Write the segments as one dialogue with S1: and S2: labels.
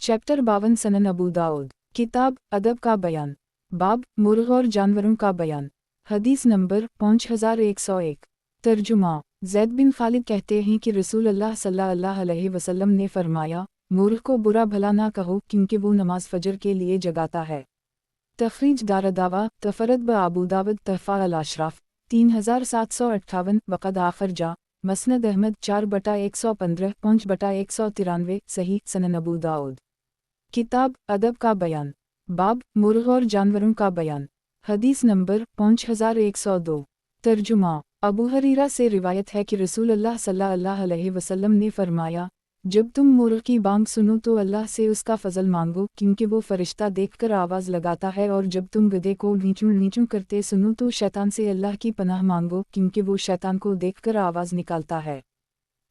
S1: Chapter 52 सनन अबू दाऊद किताब अदब का बयान बाब मुर्ग और जानवरों का बयान हदीस नंबर 5101 तर्जुमा ज़ैद बिन खालिद कहते हैं कि रसूल अल्लाह सल्लल्लाहु अलैहि वसल्लम ने फरमाया, मुर्ग को बुरा भला ना कहो क्योंकि वो नमाज फजर के लिए जगाता है। तखरीज दारदावा तफरद ब अबू दाऊद तहफ़ा अल अशराफ 3758 वक़द आखर जा मसनद अहमद 4/115 5/193 सही सनन अबू दाऊद किताब अदब का बयान बाब मुर्ग और जानवरों का बयान हदीस नंबर 5102 तर्जुमा अबू हरीरा से रिवायत है कि रसूल अल्लाह सल्लल्लाहु अलैहि वसल्लम ने फरमाया, जब तुम मुर्ग की बांग सुनो तो अल्लाह से उसका फजल मांगो क्योंकि वो फरिश्ता देखकर आवाज़ लगाता है, और जब तुम गधे को नीचू नीचू करते सुनो तो शैतान से अल्लाह की पनाह मांगो क्योंकि वो शैतान को देखकर आवाज़ निकालता है।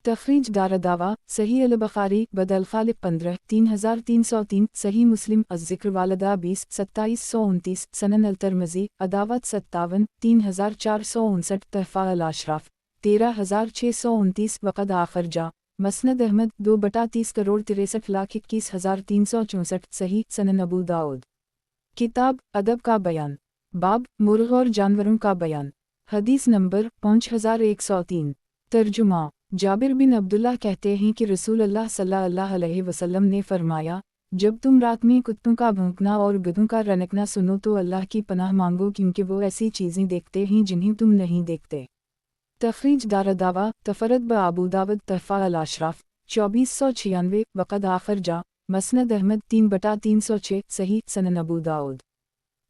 S1: तखरीज दारदावा सही अल बुखारी बदल खालिक 15 3303 सही मुस्लिम अज़्ज़िक्र वालदा 20 2729 सनन अल तिरमिज़ी अदावत 57 3459 तहफ़ा अल अशराफ 13629 वक़द आखर जा मसनद अहमद 2/30,63,21,364 सही सनन अबू दाऊद किताब अदब का बयान बाब मुर्ग और जानवरों का बयान हदीस नंबर 5103 तर्जुमा जाबिर बिन अब्दुल्लाह कहते हैं कि रसूल अल्लाह सल्लल्लाहु अलैहि वसल्लम ने फरमाया, जब तुम रात में कुत्तों का भौंकना और गधों का रनकना सुनो तो अल्लाह की पनाह मांगो क्योंकि वो ऐसी चीज़ें देखते हैं जिन्हें तुम नहीं देखते। तखरीज दारदावा तफरद ब अबू दाऊद तहफ़ा अल अशराफ 2496 वक़द आखर जा मसनद अहमद 3/306 सही सनन अबू दाऊद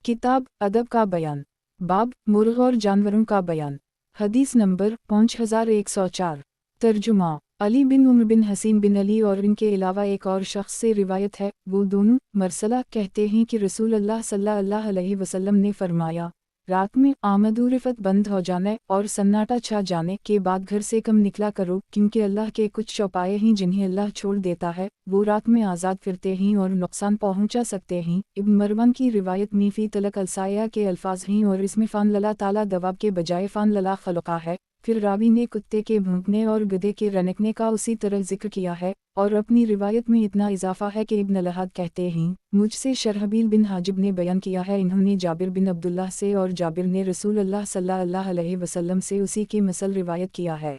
S1: किताब अदब का बयान बाब मुर्ग और जानवरों का बयान हदीस नंबर 5104 तर्जुमा अली बिन उम्र बिन हसीन बिन अली और इनके अलावा एक और शख्स से रिवायत है, वो दोनों मरसला कहते हैं कि रसूल अल्लाह सल्लल्लाहु अलैहि वसल्लम ने फरमाया, रात में आमदूरिफत बंद हो जाने और सन्नाटा छा जाने के बाद घर से कम निकला करो क्योंकि अल्लाह के कुछ चौपाए हैं जिन्हें अल्लाह छोड़ देता है, वो रात में आज़ाद फिरते हैं और नुकसान पहुंचा सकते हैं। इब्न मरवन की रिवायत में फ़ी तलक अलसाया के अल्फाज हैं और इसमें फ़ान लला ताला दवाब के बजाय फ़ान लला खलका है। फिर रावी ने कुत्ते के भौंकने और गधे के रनकने का उसी तरह जिक्र किया है, और अपनी रिवायत में इतना इजाफा है कि इब्न लहाद कहते हैं, मुझसे शरहबील बिन हाजिब ने बयान किया है, इन्होंने जाबिर बिन अब्दुल्लाह से और जाबिर ने रसूल अल्लाह सल्लल्लाहु अलैहि वसल्लम से उसी के मसल रिवायत किया है।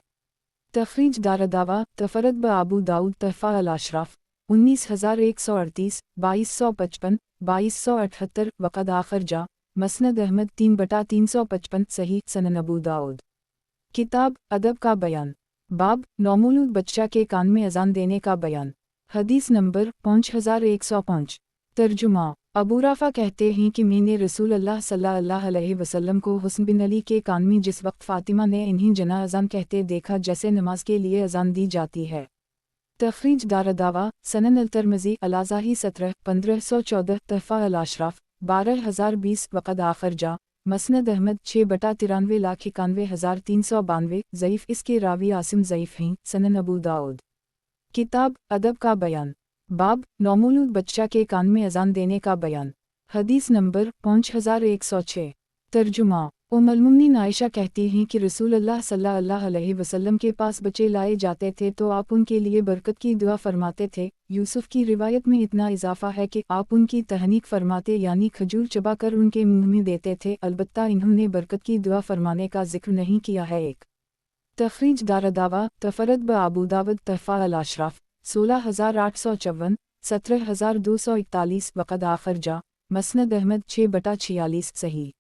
S1: तखरीज दारदावा तफरद ब अबू दाऊद तहफ़ा अल अशराफ 19138 2255 2278 वक़द आखर जा मसनद अहमद 3/355 सही सनन अबू दाऊद किताब अदब का बयान बाब नौमौलूद बच्चा के कान में अजान देने का बयान हदीस नंबर 5105 तर्जुमा अबू राफ़ा कहते हैं कि मैंने रसूल अल्लाह सल्लल्लाहु अलैहि वसल्लम को हुस्न बिन अली के कान में जिस वक्त फ़ातिमा ने इन्हीं जना अजान कहते देखा जैसे नमाज के लिए अजान दी जाती है। तखरीज दारदावा सनन अल तिरमिज़ी अलाज़ाही 17 1514 तहफ़ा अल अशराफ 12020 वक़द आखर जा मसनद अहमद 6/93,91,392 ज़ईफ़ इसके रावी आसिम ज़ईफ़ हैं सनन अबू दाऊद किताब अदब का बयान बाब नौमौलूद बच्चा के कान में अजान देने का बयान हदीस नंबर 5106 तर्जुमा उम्मुल मोमिनीन आयशा कहती हैं कि रसूल अल्लाह सल्लल्लाहु अलैहि वसल्लम के पास बच्चे लाए जाते थे तो आप उनके लिए बरकत की दुआ फरमाते थे। यूसुफ की रिवायत में इतना इजाफा है कि आप उनकी तहनीक फरमाते यानी खजूर चबाकर उनके मुंह में देते थे, अलबत्ता इन्होंने बरकत की दुआ फरमाने का जिक्र नहीं किया है। एक तखरीज दारदावा तफरद ब अबू दाऊद तहफ़ा अल अशराफ 16854 17241 वक़द आखर जा मसनद अहमद 6/46 सही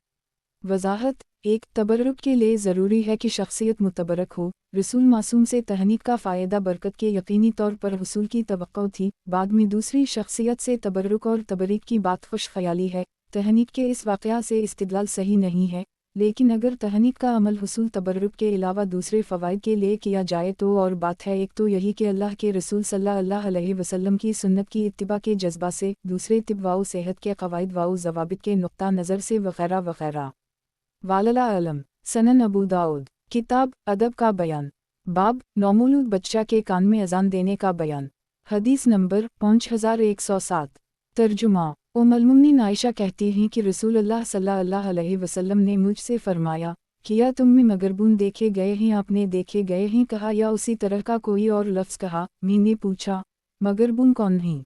S1: वज़ाहत एक तबर्रुक के लिए ज़रूरी है कि शख्सियत मुतबरक हो। रसूल मासूम से तहनीक का फ़ायदा बरकत के यकीनी तौर पर हुसूल की तवक्को थी, बाद में दूसरी शख्सियत से तबर्रुक और तबरीक की बात खुश ख्याली है। तहनीक के इस वाक़या से इस्तिदलाल सही नहीं है, लेकिन अगर तहनीक का अमल हुसूल तबर्रुक के अलावा दूसरे फ़वाइद के लिए किया जाए तो और बात है। एक तो यही कि अल्लाह के रसूल सल्लल्लाहु अलैहि वसल्लम की सुन्नत की इत्तिबा के जज्बा से, दूसरे तिब वाउ सेहत के क़वाइद वाउ ज़वाबित के नुक्ता नज़र से वग़ैरह वग़ैरह। वालला अलम सनन अबू दाऊद किताब अदब का बयान बाब नौमौलूद बच्चा के कान में अजान देने का बयान हदीस नंबर 5107 तर्जुमा उम्मुल मोमिनीन आयशा कहती हैं कि रसूल अल्लाह सल्लल्लाहु अलैहि वसल्लम ने मुझसे फरमाया, किया तुम में मगरबून देखे गए हैं, आपने देखे गए हैं कहा या उसी तरह का कोई और लफ्ज़ कहा। मैंने पूछा, मगरबून कौन हैं?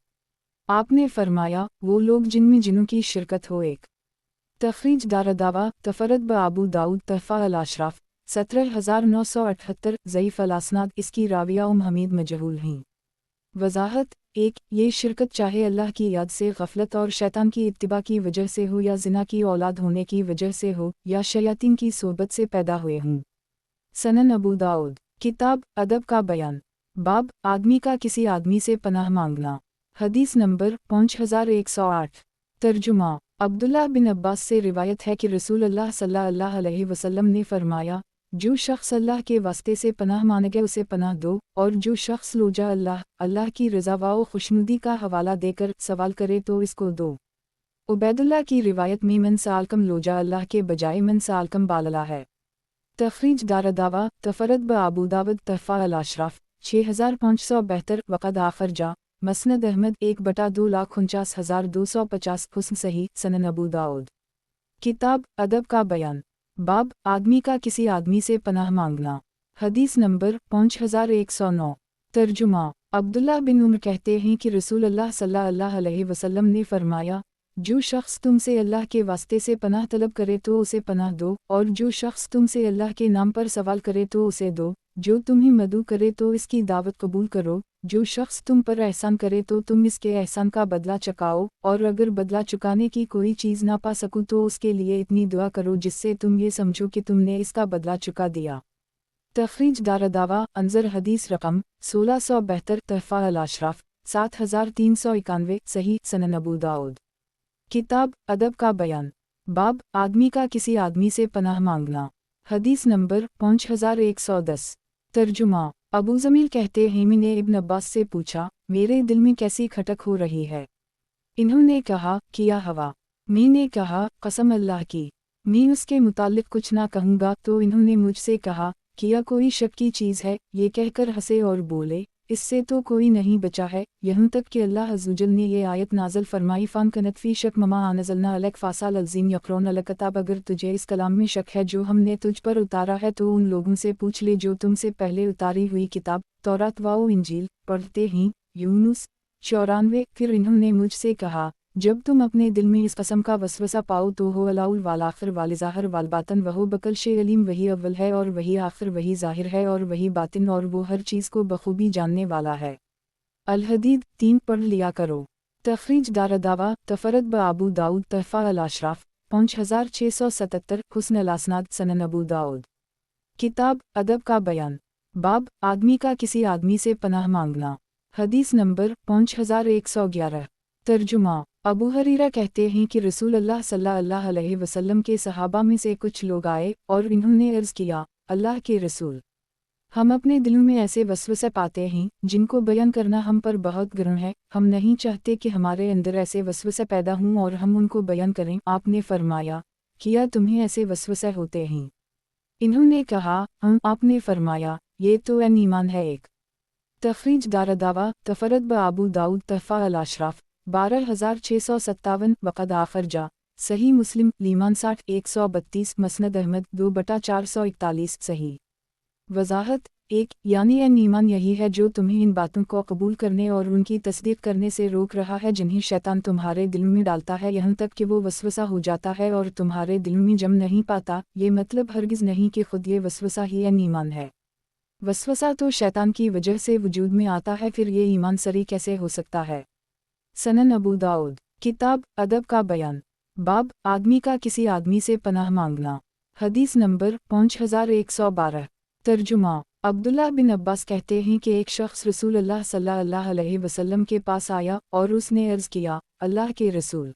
S1: आपने फरमाया वो लोग जिनमें जिन्हों की शिरकत हो। एक तखरीज दारदावा तफरत ब आबू दाऊद तहफ़ा अल अशराफ 17978 ज़ईफ़ अल असनाद। इसकी राविया हमीद मजहूल हैं। वजाहत एक ये शिरकत चाहे अल्लाह की याद से गफलत और शैतान की इत्तिबा की वजह से हो, या जिना की औलाद होने की वजह से हो, या शयातीन की सोबत से पैदा हुए हों। सनन अबू दाऊद किताब अदब का बयान बाब आदमी का किसी आदमी से पनाह मांगना। हदीस नंबर 5108। तर्जुमा अब्दुल्लाह बिन अब्बास से रिवायत है कि रसूल अल्लाह सल्लल्लाहु अलैहि वसल्लम ने फरमाया, जो शख्स अल्लाह के वास्ते से पनाह मांगे उसे पनाह दो, और जो शख्स लोजा अल्लाह की रज़ा व खुशनुदी का हवाला देकर सवाल करे तो इसको दो। उबैदुल्लाह की रिवायत में मन सालकम लोजा अल्लाह के बजाय मन सालकम बालला है। तखरीज दारदावा तफरत ब आबू दावद तहफ़ा अल अशराफ 6572 वक़द आखर जा मसनद अहमद 1/249,250 हुस्न सही सनन अबू दाऊद किताब अदब का बयान बाब आदमी का किसी आदमी से पनाह मांगना। हदीस नंबर 5109। तर्जुमा अब्दुल्लाह बिन उमर कहते हैं कि रसूल अल्लाह सल्लल्लाहु अलैहि वसल्लम ने फरमाया, जो शख्स तुमसे अल्लाह के वास्ते से पनाह तलब करे तो उसे पनाह दो, और जो शख्स तुमसे अल्लाह के नाम पर सवाल करे तो उसे दो। जो तुम्हें मदु करे तो इसकी दावत कबूल करो। जो शख्स तुम पर एहसान करे तो तुम इसके एहसान का बदला चुकाओ, और अगर बदला चुकाने की कोई चीज़ ना पा सको तो उसके लिए इतनी दुआ करो जिससे तुम ये समझो कि तुमने इसका बदला चुका दिया। तखरीज दारदावा अंजर हदीस रकम 1672 तहफ़ा अल अशराफ 7391 सही सनन अबू दाऊद किताब अदब का बयान बाब आदमी का किसी आदमी से पनाह मांगना। हदीस नंबर 5110। तर्जुमा अबू जमील कहते हैं, मैंने इब्न अब्बास से पूछा, मेरे दिल में कैसी खटक हो रही है। इन्होंने कहा, किया हवा। मैंने कहा, कसम अल्लाह की मैं उसके मुतालिक कुछ ना कहूँगा। तो इन्होंने मुझसे कहा, किया कोई शक की चीज़ है। ये कहकर हंसे और बोले, इससे तो कोई नहीं बचा है। यहाँ तक कि अल्लाह अज़्ज़वजल ने ये आयत नाज़िल फरमाई, फ़ान कनत फ़ी शक ममा अनज़लना अलैक फ़ासाल अज़ीम यक़रऊन अलकताब। अगर तुझे इस कलाम में शक है जो हमने तुझ पर उतारा है तो उन लोगों से पूछ ले जो तुमसे पहले उतारी हुई किताब तौरात व इंजील पढ़ते हैं। यूनुस 94। फिर इन्होंने मुझसे कहा, जब तुम अपने दिल में इस कसम का वसवसा पाओ तो हो अलाउल वाल आखिर वाल ज़ाहिर वाल बातन वहो बकल शे अलीम, वही अव्वल है और वही आखिर, वही ज़ाहिर है और वही बातिन, और वो हर चीज़ को बखूबी जानने वाला है। अल हदीद 3 पढ़ लिया करो। तखरीज दारदावा तफरत ब आबू दाऊद तहफ़ा अल अशराफ 5677 हुस्न अल असनाद सनन अबू दाऊद किताब अदब का बयान बाब आदमी का किसी आदमी से पनाह मांगना। हदीस नंबर 5111। तर्जुमा अबू हरीरा कहते हैं कि रसूल अल्लाह सल्लल्लाहु अलैहि वसल्लम के सहाबा में से कुछ लोग आए और इन्होंने अर्ज़ किया, अल्लाह के रसूल, हम अपने दिलों में ऐसे वसवसे पाते हैं जिनको बयान करना हम पर बहुत गर्म है। हम नहीं चाहते कि हमारे अंदर ऐसे वसवसे पैदा हों और हम उनको बयान करें। आपने फरमाया, किया तुम्हें ऐसे वसवसे होते हैं। इन्होंने कहा, आपने फरमाया, ये तो एन ईमान है। एक तखरीज दारदावा तफरत ब आबू दाऊद तहफ़ा अल अशराफ 12657 वक़द आखर जा सही मुस्लिम लीमान 60-132 मसनद अहमद 2/441 सही। वजाहत एक यानी एन ईमान यही है जो तुम्हें इन बातों को कबूल करने और उनकी तस्दीक करने से रोक रहा है जिन्हें शैतान तुम्हारे दिल में डालता है, यहाँ तक कि वो वसवसा हो जाता है और तुम्हारे दिल में जम नहीं पाता। ये मतलब हरगिज़ नहीं कि खुद ये वसवसा ही एन ईमान है। वसवसा तो शैतान की वजह से वजूद में आता है, फिर ये ईमान सरी कैसे हो सकता है। सनन अबू दाऊद किताब अदब का बयान बाब आदमी का किसी आदमी से पनाह मांगना। हदीस नंबर 5112। तर्जुमा अब्दुल्लाह बिन अब्बास कहते हैं कि एक शख्स रसूल अल्लाह सल्लल्लाहु अलैहि वसल्लम के पास आया और उसने अर्ज़ किया, अल्लाह के रसूल,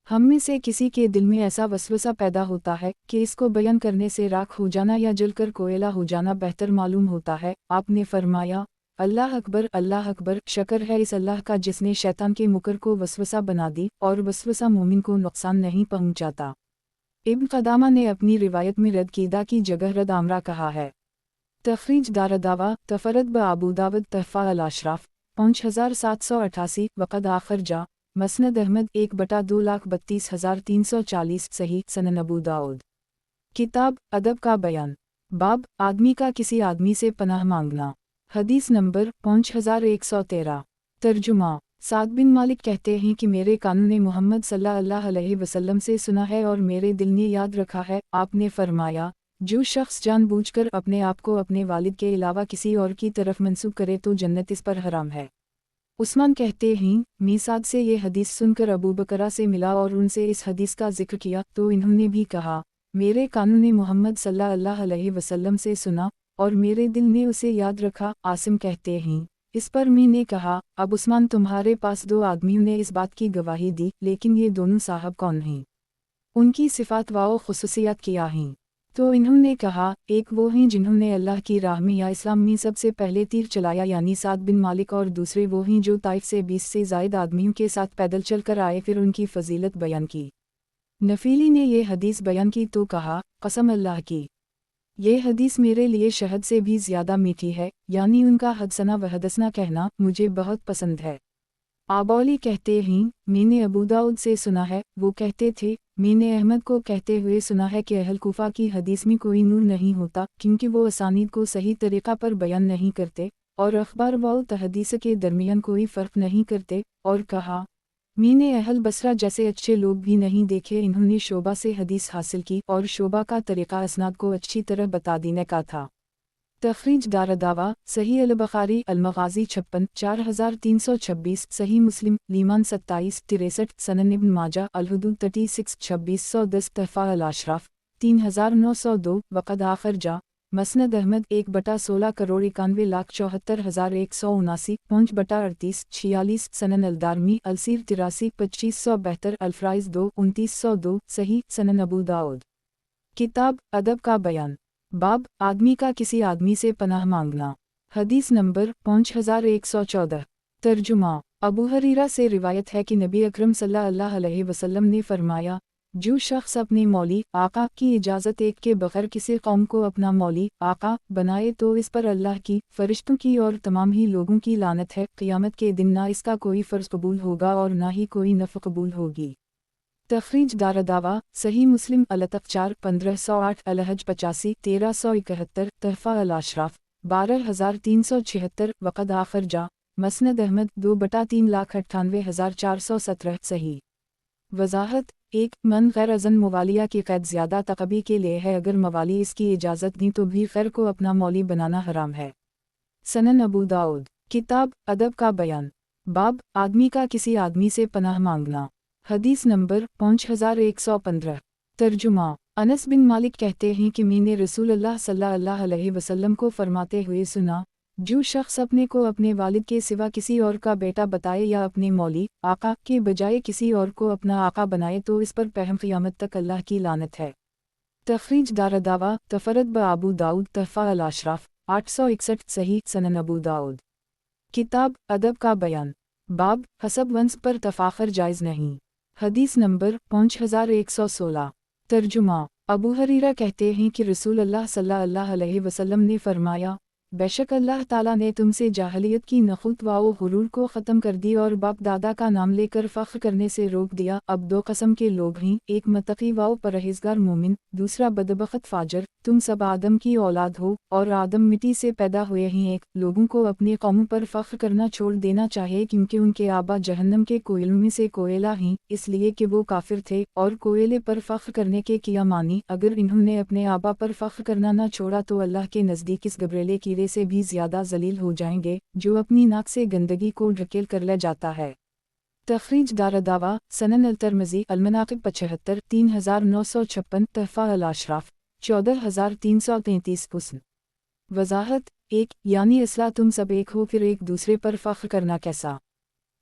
S1: हम में से किसी के दिल में ऐसा वसवसा पैदा होता है कि इसको बयान करने से राख हो जाना या जलकर कोयला हो जाना बेहतर मालूम होता है। आपने फरमाया, अल्लाह अकबर, शकर है इस अल्लाह का जिसने शैतान के मुकर को वसवसा बना दी, और वसवसा मोमिन को नुकसान नहीं पहुंचाता। इब्न क़दामा ने अपनी रिवायत में रद कीदा की जगह रद आमरा कहा है। तखरीज दारदावा तफरत ब आबू दावद तहफ़ा अल अशराफ 5788 वक़द आखर जा मसनद अहमद 1/232,340 सही सनन अबू दाऊद किताब अदब का बयान बाब आदमी का किसी आदमी से पनाह मांगना। हदीस नंबर 5113। तर्जुमा साद बिन मालिक कहते हैं कि मेरे कानों ने मोहम्मद सल्लल्लाहु अलैहि वसल्लम से सुना है और मेरे दिल ने याद रखा है। आपने फरमाया, जो शख्स जानबूझकर अपने आप को अपने वालिद के अलावा किसी और की तरफ मंसूब करे तो जन्नत इस पर हराम है। उस्मान कहते हैं, मीसाद से ये हदीस सुनकर अबू बकरा से मिला और उनसे इस हदीस का जिक्र किया तो इन्होंने भी कहा, मेरे कानों ने मोहम्मद सल्लल्लाहु अलैहि वसल्लम से सुना और मेरे दिल ने उसे याद रखा। आसिम कहते हैं, इस पर मी ने कहा, अब उस्मान तुम्हारे पास दो आदमियों ने इस बात की गवाही दी, लेकिन ये दोनों साहब कौन हैं? उनकी सिफ़ात व खुसूसियात क्या हैं? तो इन्होंने कहा, एक वो हैं जिन्होंने अल्लाह की राह में या इस्लाम में सबसे पहले तीर चलाया यानी साद बिन मालिक, और दूसरे वो हैं जो ताइफ से 20 से ज़ायद आदमियों के साथ पैदल चल कर आए फिर उनकी फजीलत बयान की। नफीली ने ये हदीस बयान की तो कहा, कसम अल्लाह की, ये हदीस मेरे लिए शहद से भी ज़्यादा मीठी है, यानी उनका हदसना व हदसना कहना मुझे बहुत पसंद है। आबौली कहते हैं, मैंने अबू दाऊद से सुना है, वो कहते थे, मैंने अहमद को कहते हुए सुना है कि अहल कूफा की हदीस में कोई नूर नहीं होता क्योंकि वो असानीद को सही तरीक़ा पर बयान नहीं करते और अखबार व तहदीस के दरमियान कोई फ़र्क नहीं करते। और कहा, मैंने अहल बसरा जैसे अच्छे लोग भी नहीं देखे, इन्होंने शोबा से हदीस हासिल की और शोबा का तरीक़ा असनाद को अच्छी तरह बता देने का था। तखरीज दारदावा, सही अल-बुखारी अल-मग़ाज़ी 56 4326, सही मुस्लिम लीमान 27 63, सनन इब्न माजा अल-हुदूद 36 2610, तहफ़ा अल-अशराफ 3902, वक़द आखिर जा मसनद अहमद 1/16 करोड़ 91,74,179, 5/38 46, सनन अल-दारमी अल-सीर 83 2572, अल-फ़राइज़ 2 2902, सही सनन अबू दाऊद। किताब अदब का बयान, बाब आदमी का किसी आदमी से पनाह मांगना। हदीस नंबर 5114। तर्जुमा, अबू हरीरा से रिवायत है कि नबी अकरम सल्लल्लाहु अलैहि वसल्लम ने फरमाया, जो शख्स अपने मौली आका की इजाज़त एक के बगैर किसी कौम को अपना मौली आका बनाए तो इस पर अल्लाह की, फरिश्तों की और तमाम ही लोगों की लानत है। क़ियामत के दिन ना इसका कोई फ़र्ज़ कबूल होगा और ना ही कोई नफ़ कबूल होगी। तखरीज दारदावा, सही मुस्लिम अल-अतक़ 4 1508, अल-हज 85 1371, तहफ़ा अल-अशराफ 12376, वक़द आखिर जा मसनद अहमद 2/3,98,417, सही। वज़ाहत, एक मन गैर अज़न मवालिया की क़ैद ज़्यादा तक़बी के लिए है, अगर मवाली इसकी इजाज़त दी तो भी ग़ैर को अपना मौली बनाना हराम है। सनन अबू दाऊद। किताब अदब का बयान, बाब आदमी का किसी आदमी से पनाह मांगना। हदीस नंबर 5115। तर्जुमा, अनस बिन मालिक कहते हैं कि मैंने रसूलुल्लाह सल्लल्लाहु अलैहि वसल्लम को फरमाते हुए सुना, जो शख्स अपने को अपने वालिद के सिवा किसी और का बेटा बताए या अपने मौली आका के बजाय किसी और को अपना आका बनाए तो इस पर पहम क़ियामत तक अल्लाह की लानत है। तखरीज दारदावा, तफरद ब अबू दाऊद, तहफ़ा अल-अशराफ 861, सही सनन अबू दाऊद। किताब अदब का बयान, बाब हसब वंश पर तफ़ाख़र जायज़ नहीं। हदीस नंबर 5116। तर्जुमा, अबू हरीरा कहते हैं कि रसूलुल्लाह सल्लल्लाहु अलैहि वसल्लम ने फरमाया, बेशक अल्लाह ताला ने तुमसे जाहलियत की नख़ुत व गुरूर को ख़त्म कर दी और बाप दादा का नाम लेकर फ़ख्र करने से रोक दिया। अब दो कस्म के लोग हैं, एक मतक़ी व परहेज़गार मोमिन, दूसरा बदबख़त फ़ाजर। तुम सब आदम की औलाद हो और आदम मिट्टी से पैदा हुए हैं। एक लोगों को अपनी कौम पर फ़ख्र करना छोड़ देना चाहिए क्योंकि उनके आबा जहन्नम के कोयलों में से कोयला हैं, इसलिए कि वो काफिर थे और कोयले पर फ़ख्र करने के किया मानी। अगर इन्होंने अपने आबा पर फ़ख्र करना न छोड़ा तो अल्लाह के नज़दीक इस गबरेले कीड़े से भी ज़्यादा ज़लील हो जाएंगे जो अपनी नाक से गंदगी को ढकेल कर ले जाता है। तखरीज दारदावा, सनन अल-तिर्मिज़ी अल-मनाक़िब 75 3956, तहफ़ा अल-अशराफ 14333, हुस्न। वज़ाहत, एक यानी असला तुम सब एक हो फिर एक दूसरे पर फ़ख्र करना कैसा।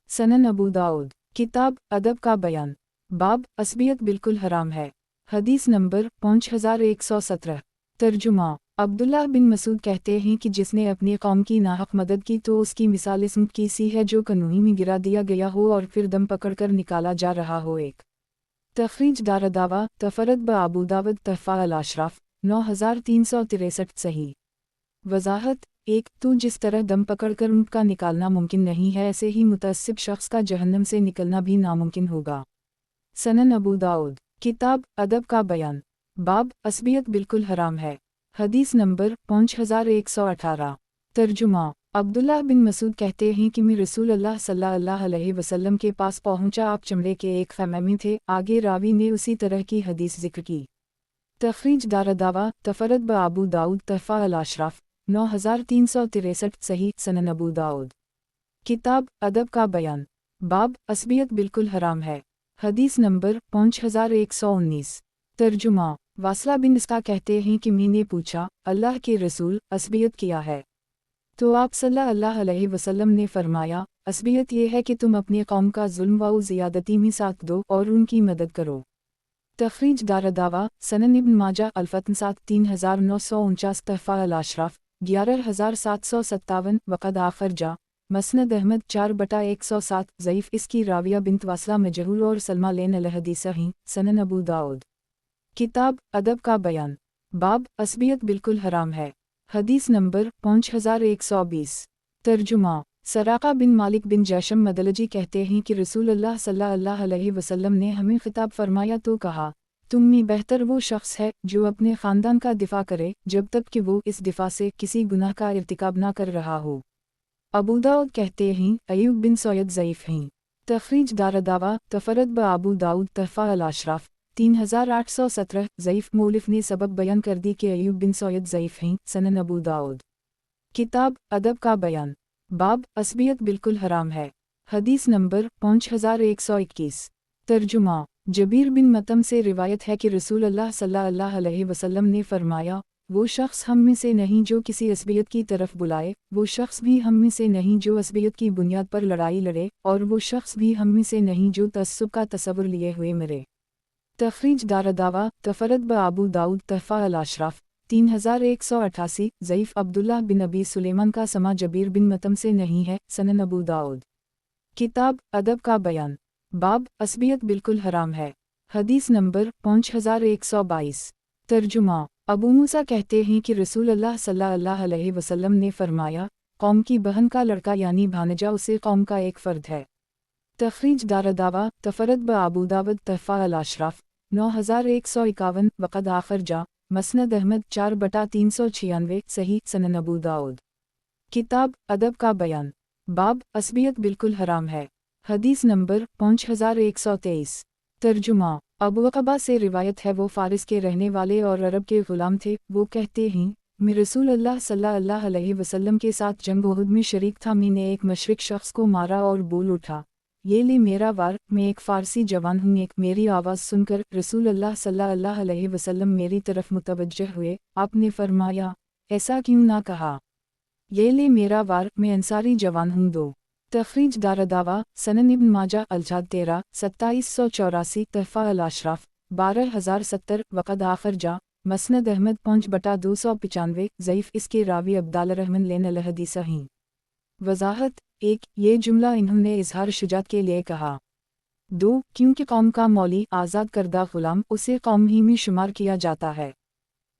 S1: सनन अबू दाऊद। किताब अदब का बयान, बाब असबियत बिल्कुल हराम है। हदीस नंबर 5117। तर्जुमा, अब्दुल्लाह बिन मसूद कहते हैं कि जिसने अपनी कौम की नाहक मदद की तो उसकी मिसाल इस ऊँट की सी है जो कनूही में गिरा दिया गया हो और फिर दम पकड़कर निकाला जा रहा हो। एक तखरीज दारदावा, तफरद ब अबू दाऊद, तहफ़ा अल-अशराफ 9363, सही। वज़ाहत, एक तो जिस तरह दम पकड़कर ऊँट का निकालना मुमकिन नहीं है ऐसे ही मुतअस्सिब शख्स का जहन्नम से निकलना भी नामुमकिन होगा। सनन अबू दाऊद। किताब अदब का बयान, बाब असबियत बिल्कुल हराम है। हदीस नंबर 5118। तर्जुमा, عبداللہ بن مسعود کہتے ہیں کہ میں رسول اللہ صلی اللہ علیہ وسلم کے پاس پہنچا، آپ چمڑے کے ایک خیمے میں تھے۔ آگے راوی نے اسی طرح کی حدیث ذکر کی۔ تخریج دارالدعوہ تفرد بابو داؤد تحفہ الاشراف 9363 صحیح سنن ابو داؤد۔ کتاب ادب کا بیان، باب عصبیت بالکل حرام ہے، حدیث نمبر 5119۔ ترجمہ، واصلہ بن اسقا کہتے ہیں کہ میں نے پوچھا، اللہ کے رسول، عصبیت کیا ہے؟ تو آپ صلی اللہ علیہ وسلم نے فرمایا، عصبیت یہ ہے کہ تم اپنی قوم کا ظلم و زیادتی میں ساتھ دو اور ان کی مدد کرو۔ تخریج دارالدعوہ سنن ابن ماجہ الفتن 3949 تحفہ الاشراف 11757 وقد آخر جا مسند احمد 4/107 ضعیف، اس کی راویہ بنت واصلہ مجہول اور سلمہ لین الحدیث ہیں، سنن ابو داؤد۔ کتاب ادب کا بیان، باب عصبیت بالکل حرام ہے، حدیث نمبر 5120۔ ترجمہ، سراقہ بن مالک بن جیشم مدلجی کہتے ہیں کہ رسول اللہ صلی اللہ علیہ وسلم نے ہمیں خطاب فرمایا تو کہا، تم میں بہتر وہ شخص ہے جو اپنے خاندان کا دفاع کرے جب تک کہ وہ اس دفاع سے کسی گناہ کا ارتکاب نہ کر رہا ہو۔ ابو داؤد کہتے ہیں ایوب بن سعید ضعیف ہیں۔ تخریج دارالدعوہ تفرد بابو داؤد تحفہ الاشراف 3817 ضعیف، مؤلف نے سبب بیان کر دی کہ ایوب بن سعید ضعیف ہیں، سنن ابو داؤد۔ کتاب ادب کا بیان، باب عصبیت بالکل حرام ہے، حدیث نمبر 5121۔ ترجمہ، جبیر بن مطعم سے روایت ہے کہ رسول اللہ صلی اللہ علیہ وسلم نے فرمایا، وہ شخص ہم میں سے نہیں جو کسی عصبیت کی طرف بلائے، وہ شخص بھی ہم میں سے نہیں جو عصبیت کی بنیاد پر لڑائی لڑے، اور وہ شخص بھی ہم میں سے نہیں جو تعصب کا تصور لیے ہوئے مرے۔ تخریج دارالدعوہ تفرد بابو داؤد تحفہ الاشراف 3188 ضعیف، عبداللہ بن ابی سلیمان کا سما جبیر بن مطعم سے نہیں ہے، سنن ابو داؤد۔ کتاب ادب کا بیان، باب عصبیت بالکل حرام ہے، حدیث نمبر 5122۔ ترجمہ، ابو موسیٰ کہتے ہیں کہ رسول اللہ صلی اللہ علیہ وسلم نے فرمایا، قوم کی بہن کا لڑکا یعنی بھانجا اسے قوم کا ایک فرد ہے۔ تخریج دارالدعوہ تفرد بابو داود تحفہ الاشراف 9151 وقد آخر جا مسند احمد 4/396 صحیح سنن ابو داؤد۔ کتاب ادب کا بیان، باب عصبیت بالکل حرام ہے، حدیث نمبر 5123۔ ترجمہ، ابو عقبہ سے روایت ہے، وہ فارس کے رہنے والے اور عرب کے غلام تھے۔ وہ کہتے ہیں، میں رسول اللہ صلی اللہ علیہ وسلم کے ساتھ جنگ احد میں شریک تھا، میں نے ایک مشرک شخص کو مارا اور بول اٹھا، یہ لے میرا وار، میں ایک فارسی جوان ہوں۔ ایک میری آواز سن کر رسول اللہ صلی اللہ علیہ وسلم میری طرف متوجہ ہوئے، آپ نے فرمایا، ایسا کیوں نہ کہا، یہ لے میرا وار، میں انصاری جوان ہوں۔ دو تخریج دارالدعوہ سنن ابن ماجہ الجاد 13 2784 تحفہ الاشراف 12070 وقد آخر جا مسند احمد 5/295 ضعیف، اس کے راوی عبداللہ الرحمن لین الحدیث ہیں۔ وضاحت، 1 یہ جملہ انہوں نے اظہار شجاعت کے لیے کہا۔ 2 کیونکہ قوم کا مولی آزاد کردہ غلام اسے قوم ہی میں شمار کیا جاتا ہے،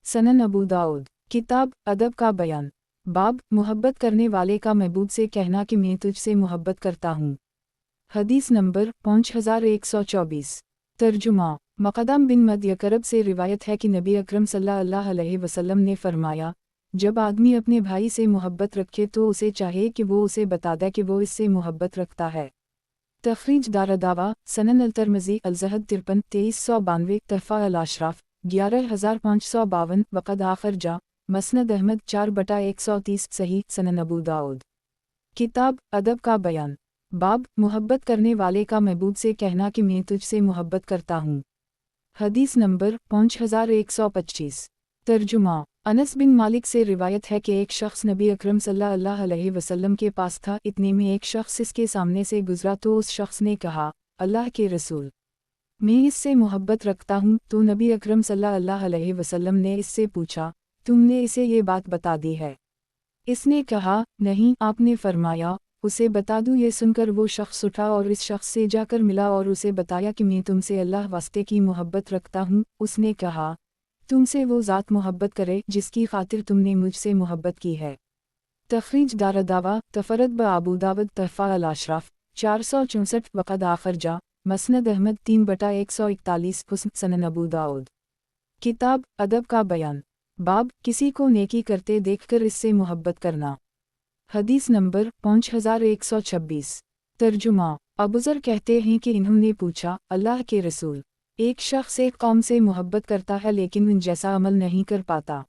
S1: سنن ابو داؤد۔ کتاب ادب کا بیان، باب محبت کرنے والے کا محبوب سے کہنا کہ میں تجھ سے محبت کرتا ہوں، حدیث نمبر 5124۔ ترجمہ، مقدم بن مد یکرب سے روایت ہے کہ نبی اکرم صلی اللہ علیہ وسلم نے فرمایا، جب آدمی اپنے بھائی سے محبت رکھے تو اسے چاہیے کہ وہ اسے بتا دے کہ وہ اس سے محبت رکھتا ہے۔ تخریج دارالدعوہ سنن الترمذی الزہد 53 2392 تحفہ الاشراف 11552 وقد آخر جا مسند احمد 4/130 صحیح سنن ابو داؤد۔ کتاب ادب کا بیان، باب محبت کرنے والے کا محبوب سے کہنا کہ میں تجھ سے محبت کرتا ہوں، حدیث نمبر 5125۔ ترجمہ، انس بن مالک سے روایت ہے کہ ایک شخص نبی اکرم صلی اللہ علیہ وسلم کے پاس تھا، اتنے میں ایک شخص اس کے سامنے سے گزرا تو اس شخص نے کہا، اللہ کے رسول، میں اس سے محبت رکھتا ہوں۔ تو نبی اکرم صلی اللہ علیہ وسلم نے اس سے پوچھا، تم نے اسے یہ بات بتا دی ہے؟ اس نے کہا، نہیں۔ آپ نے فرمایا، اسے بتا دوں۔ یہ سن کر وہ شخص اٹھا اور اس شخص سے جا کر ملا اور اسے بتایا کہ میں تم سے اللہ واسطے کی محبت رکھتا ہوں۔ اس نے کہا، تم سے وہ ذات محبت کرے جس کی خاطر تم نے مجھ سے محبت کی ہے۔ تخریج دارالدعوہ تفرد بابو داود تحفہ الاشراف 464 وقد آخر جا مسند احمد 3/141 حسن سنن ابو داؤد۔ کتاب ادب کا بیان، باب کسی کو نیکی کرتے دیکھ کر اس سے محبت کرنا۔ حدیث نمبر 5126۔ ترجمہ: ابوذر کہتے ہیں کہ انہوں نے پوچھا، اللہ کے رسول، ایک شخص ایک قوم سے محبت کرتا ہے لیکن ان جیسا عمل نہیں کر پاتا۔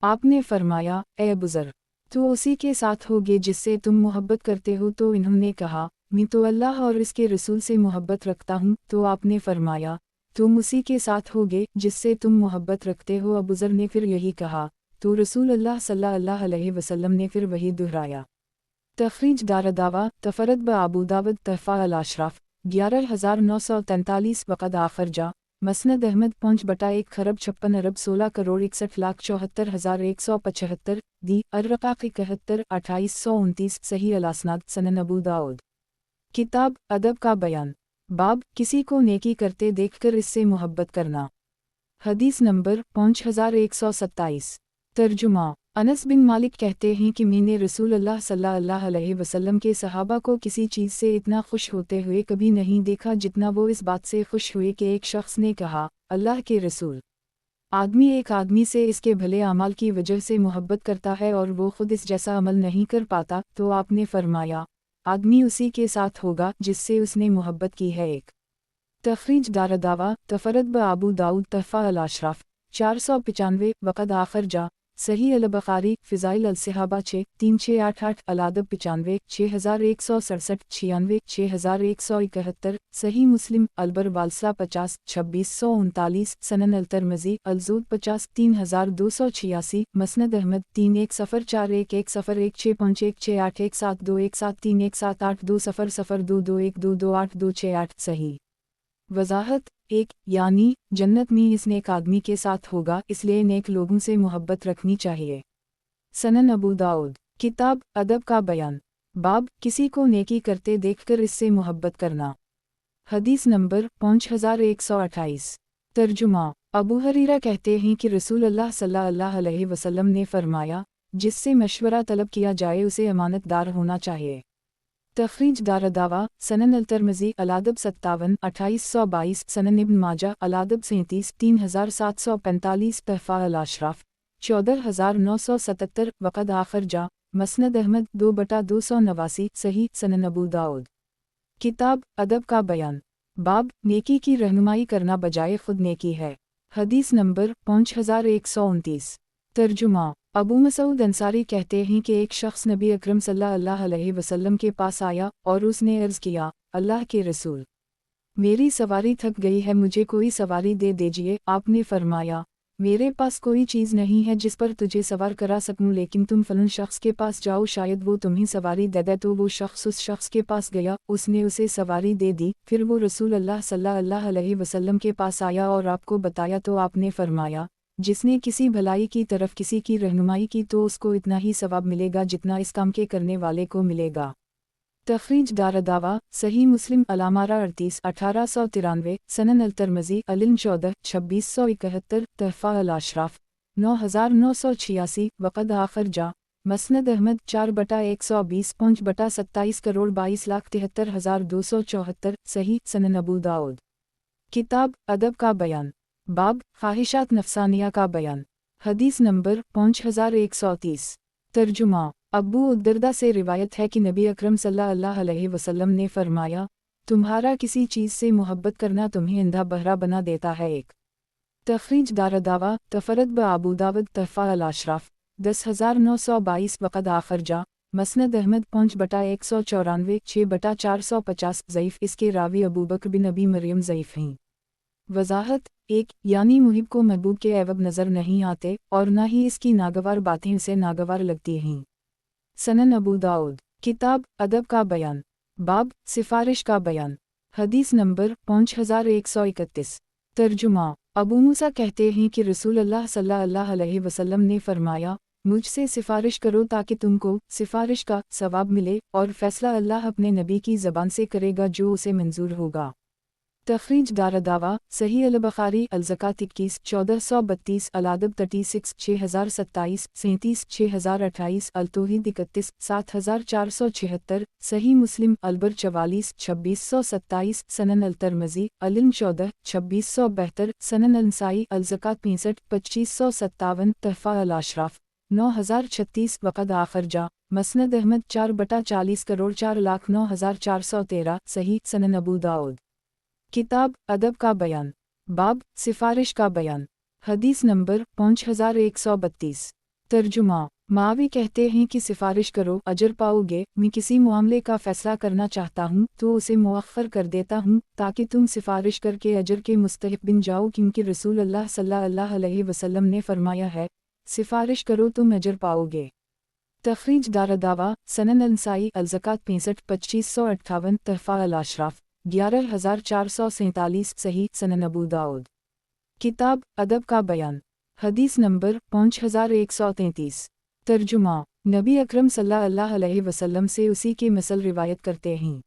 S1: آپ نے فرمایا، اے ابوذر، تو اسی کے ساتھ ہوگے جس سے تم محبت کرتے ہو؟ تو انہوں نے کہا، میں تو اللہ اور اس کے رسول سے محبت رکھتا ہوں۔ تو آپ نے فرمایا، تم اسی کے ساتھ ہوگے جس سے تم محبت رکھتے ہو۔ ابوذر نے پھر یہی کہا تو رسول اللہ صلی اللہ علیہ وسلم نے پھر وہی دہرایا۔ تخریج دارالدعوہ تفرد بابو داود تحفہ الاشراف 11943 وقد آخر جا مسند احمد 5/1 دی الرقاق 71 2829 صحیح الاسناد سنن ابو داؤد۔ کتاب ادب کا بیان، باب کسی کو نیکی کرتے دیکھ کر اس سے محبت کرنا۔ حدیث نمبر 5127۔ ترجمہ: انس بن مالک کہتے ہیں کہ میں نے رسول اللہ صلی اللہ علیہ وسلم کے صحابہ کو کسی چیز سے اتنا خوش ہوتے ہوئے کبھی نہیں دیکھا جتنا وہ اس بات سے خوش ہوئے کہ ایک شخص نے کہا، اللہ کے رسول، آدمی ایک آدمی سے اس کے بھلے اعمال کی وجہ سے محبت کرتا ہے اور وہ خود اس جیسا عمل نہیں کر پاتا۔ تو آپ نے فرمایا، آدمی اسی کے ساتھ ہوگا جس سے اس نے محبت کی ہے۔ ایک تخریج دارالدعوہ تفرد بابو داؤد تحفہ الاشراف 495 وقد آخر جا صحیح البخاری فضائل الصحابہ 63688 الادب 95 6167 96 6171 صحیح مسلم البر والسا 50 2639 سنن الترمذی الزود 50 3286 مسند احمد 31411616161721731782178220221228 صحیح۔ وضاحت: 1 یعنی جنت میں اس نیک آدمی کے ساتھ ہوگا، اس لیے نیک لوگوں سے محبت رکھنی چاہیے۔ سنن ابو داؤد۔ کتاب ادب کا بیان، باب کسی کو نیکی کرتے دیکھ کر اس سے محبت کرنا۔ حدیث نمبر 5128۔ ترجمہ: ابو ہریرہ کہتے ہیں کہ رسول اللہ صلی اللہ علیہ وسلم نے فرمایا، جس سے مشورہ طلب کیا جائے اسے امانت دار ہونا چاہیے۔ تخریج دارالدعوہ سنن الترمذی الادب 57 2822 سنن ابن ماجہ الادب 37 3745 تحفہ الاشراف 14977 وقد آخر جا مسند احمد 2/289 صحیح سنن ابو داؤد۔ کتاب ادب کا بیان، باب نیکی کی رہنمائی کرنا بجائے خود نیکی ہے۔ حدیث نمبر 5129۔ ترجمہ: ابو مسعود انصاری کہتے ہیں کہ ایک شخص نبی اکرم صلی اللہ علیہ وسلم کے پاس آیا اور اس نے عرض کیا، اللہ کے رسول، میری سواری تھک گئی ہے، مجھے کوئی سواری دے دیجئے۔ آپ نے فرمایا، میرے پاس کوئی چیز نہیں ہے جس پر تجھے سوار کرا سکوں، لیکن تم فلاں شخص کے پاس جاؤ، شاید وہ تمہیں سواری دے دے۔ تو وہ شخص اس شخص کے پاس گیا، اس نے اسے سواری دے دی۔ پھر وہ رسول اللہ صلی اللہ علیہ وسلم کے پاس آیا اور آپ کو بتایا تو آپ نے فرمایا، جس نے کسی بھلائی کی طرف کسی کی رہنمائی کی تو اس کو اتنا ہی ثواب ملے گا جتنا اس کام کے کرنے والے کو ملے گا۔ تخریج دارالدعوہ صحیح مسلم الامارہ 38 1893 سنن الترمذی العلم 14 2671 تحفہ الاشراف 9986 وقد آخر جا مسند احمد 4/120 5/27 کروڑ 22,73,274 صحیح سنن ابو داؤد۔ کتاب ادب کا بیان، باب خواہشات نفسانیہ کا بیان۔ حدیث نمبر 5130۔ ترجمہ: ابو الدرداء سے روایت ہے کہ نبی اکرم صلی اللہ علیہ وسلم نے فرمایا، تمہارا کسی چیز سے محبت کرنا تمہیں اندھا بہرا بنا دیتا ہے۔ ایک تخریج دارالدعوہ تفرد بابو داود تحفہ الاشراف 10922 وقد آخر جا مسند احمد 5/194 6/450 ضعیف، اس کے راوی ابوبکر بن ابی مریم ضعیف ہیں۔ وضاحت: 1 یعنی محب کو محبوب کے عیب نظر نہیں آتے اور نہ ہی اس کی ناگوار باتیں اسے ناگوار لگتی ہیں۔ سنن ابو داؤد۔ کتاب ادب کا بیان، باب سفارش کا بیان۔ حدیث نمبر 5131۔ ترجمہ: ابو موسیٰ کہتے ہیں کہ رسول اللہ صلی اللہ علیہ وسلم نے فرمایا، مجھ سے سفارش کرو تاکہ تم کو سفارش کا ثواب ملے، اور فیصلہ اللہ اپنے نبی کی زبان سے کرے گا جو اسے منظور ہوگا۔ تخریج دارالدعوہ صحیح البخاری الزکاة 21 1432 الادب 36 6027 37 6028 التوحید 31 7476 صحیح مسلم البر 44 2627 سنن الترمذی العلم 14 2672 سنن النسائی الزکاة 65 2557 تحفہ الاشراف 9036 वक़द आखिर जा। मसनद अहमद 4/40 करोड़ 4,09,413 सही सनन अबू दाऊद। किताब अदब का बयान, बाब सिफारिश का बयान। हदीस नंबर 5132। तर्जुमा मावी कहते हैं कि सिफारिश करो अजर पाओगे। मैं किसी मामले का फैसला करना चाहता हूँ तो उसे मुअख्खर कर देता हूँ ताकि तुम सिफारिश करके अजर के मुस्तहिक बन जाओ, क्योंकि रसूल अल्लाह सल्लल्लाहु अलैहि वसल्लम ने फरमाया है, सिफारिश करो तुम अजर पाओगे। तखरीज दारदावा सनन अंसाई अलज़कात 65-2558 तहफ़ा अल-अशराफ 11447 सही सनन अबू दाऊद। किताब अदब का बयान। हदीस नंबर 5133। तर्जुमा नबी अकरम सल्लल्लाहु अलैहि वसल्लम से उसी के मसल रिवायत करते हैं।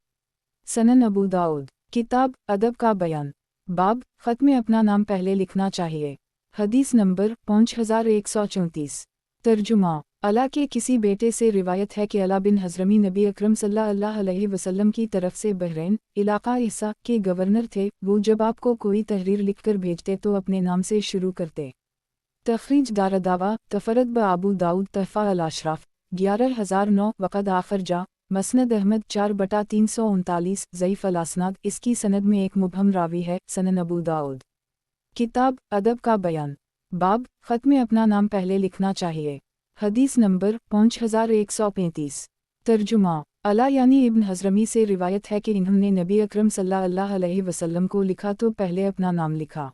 S1: सनन अबू दाऊद। किताब अदब का बयान, बाब ख़त में अपना नाम पहले लिखना चाहिए। हदीस नंबर 5134। तर्जुमा अला के किसी बेटे से रिवायत है कि अला बिन हज़रमी नबी अकरम सल्लल्लाहु अलैहि वसल्लम की तरफ से बहरैन इलाक़ा इसा के गवर्नर थे। वो जब आपको कोई तहरीर लिखकर भेजते तो अपने नाम से शुरू करते। तखरीज दारदावा तफरद ब अबू दाऊद तहफ़ा अल-अशराफ 11009 वक़द आखिर जा। मसनद अहमद 4/339 ज़ईफ़ अल-असनाद। इसकी सनद में एक मुबहम रावी है। सनन अबू दाऊद। किताब अदब का बयान, बाब ख़त में अपना नाम पहले लिखना चाहिए। हदीस नंबर 5135। तर्जुमा अला यानी इब्न हज़रमी से रिवायत है कि इन्होंने नबी अकरम सल्लल्लाहु अलैहि वसल्लम को लिखा तो पहले अपना नाम लिखा।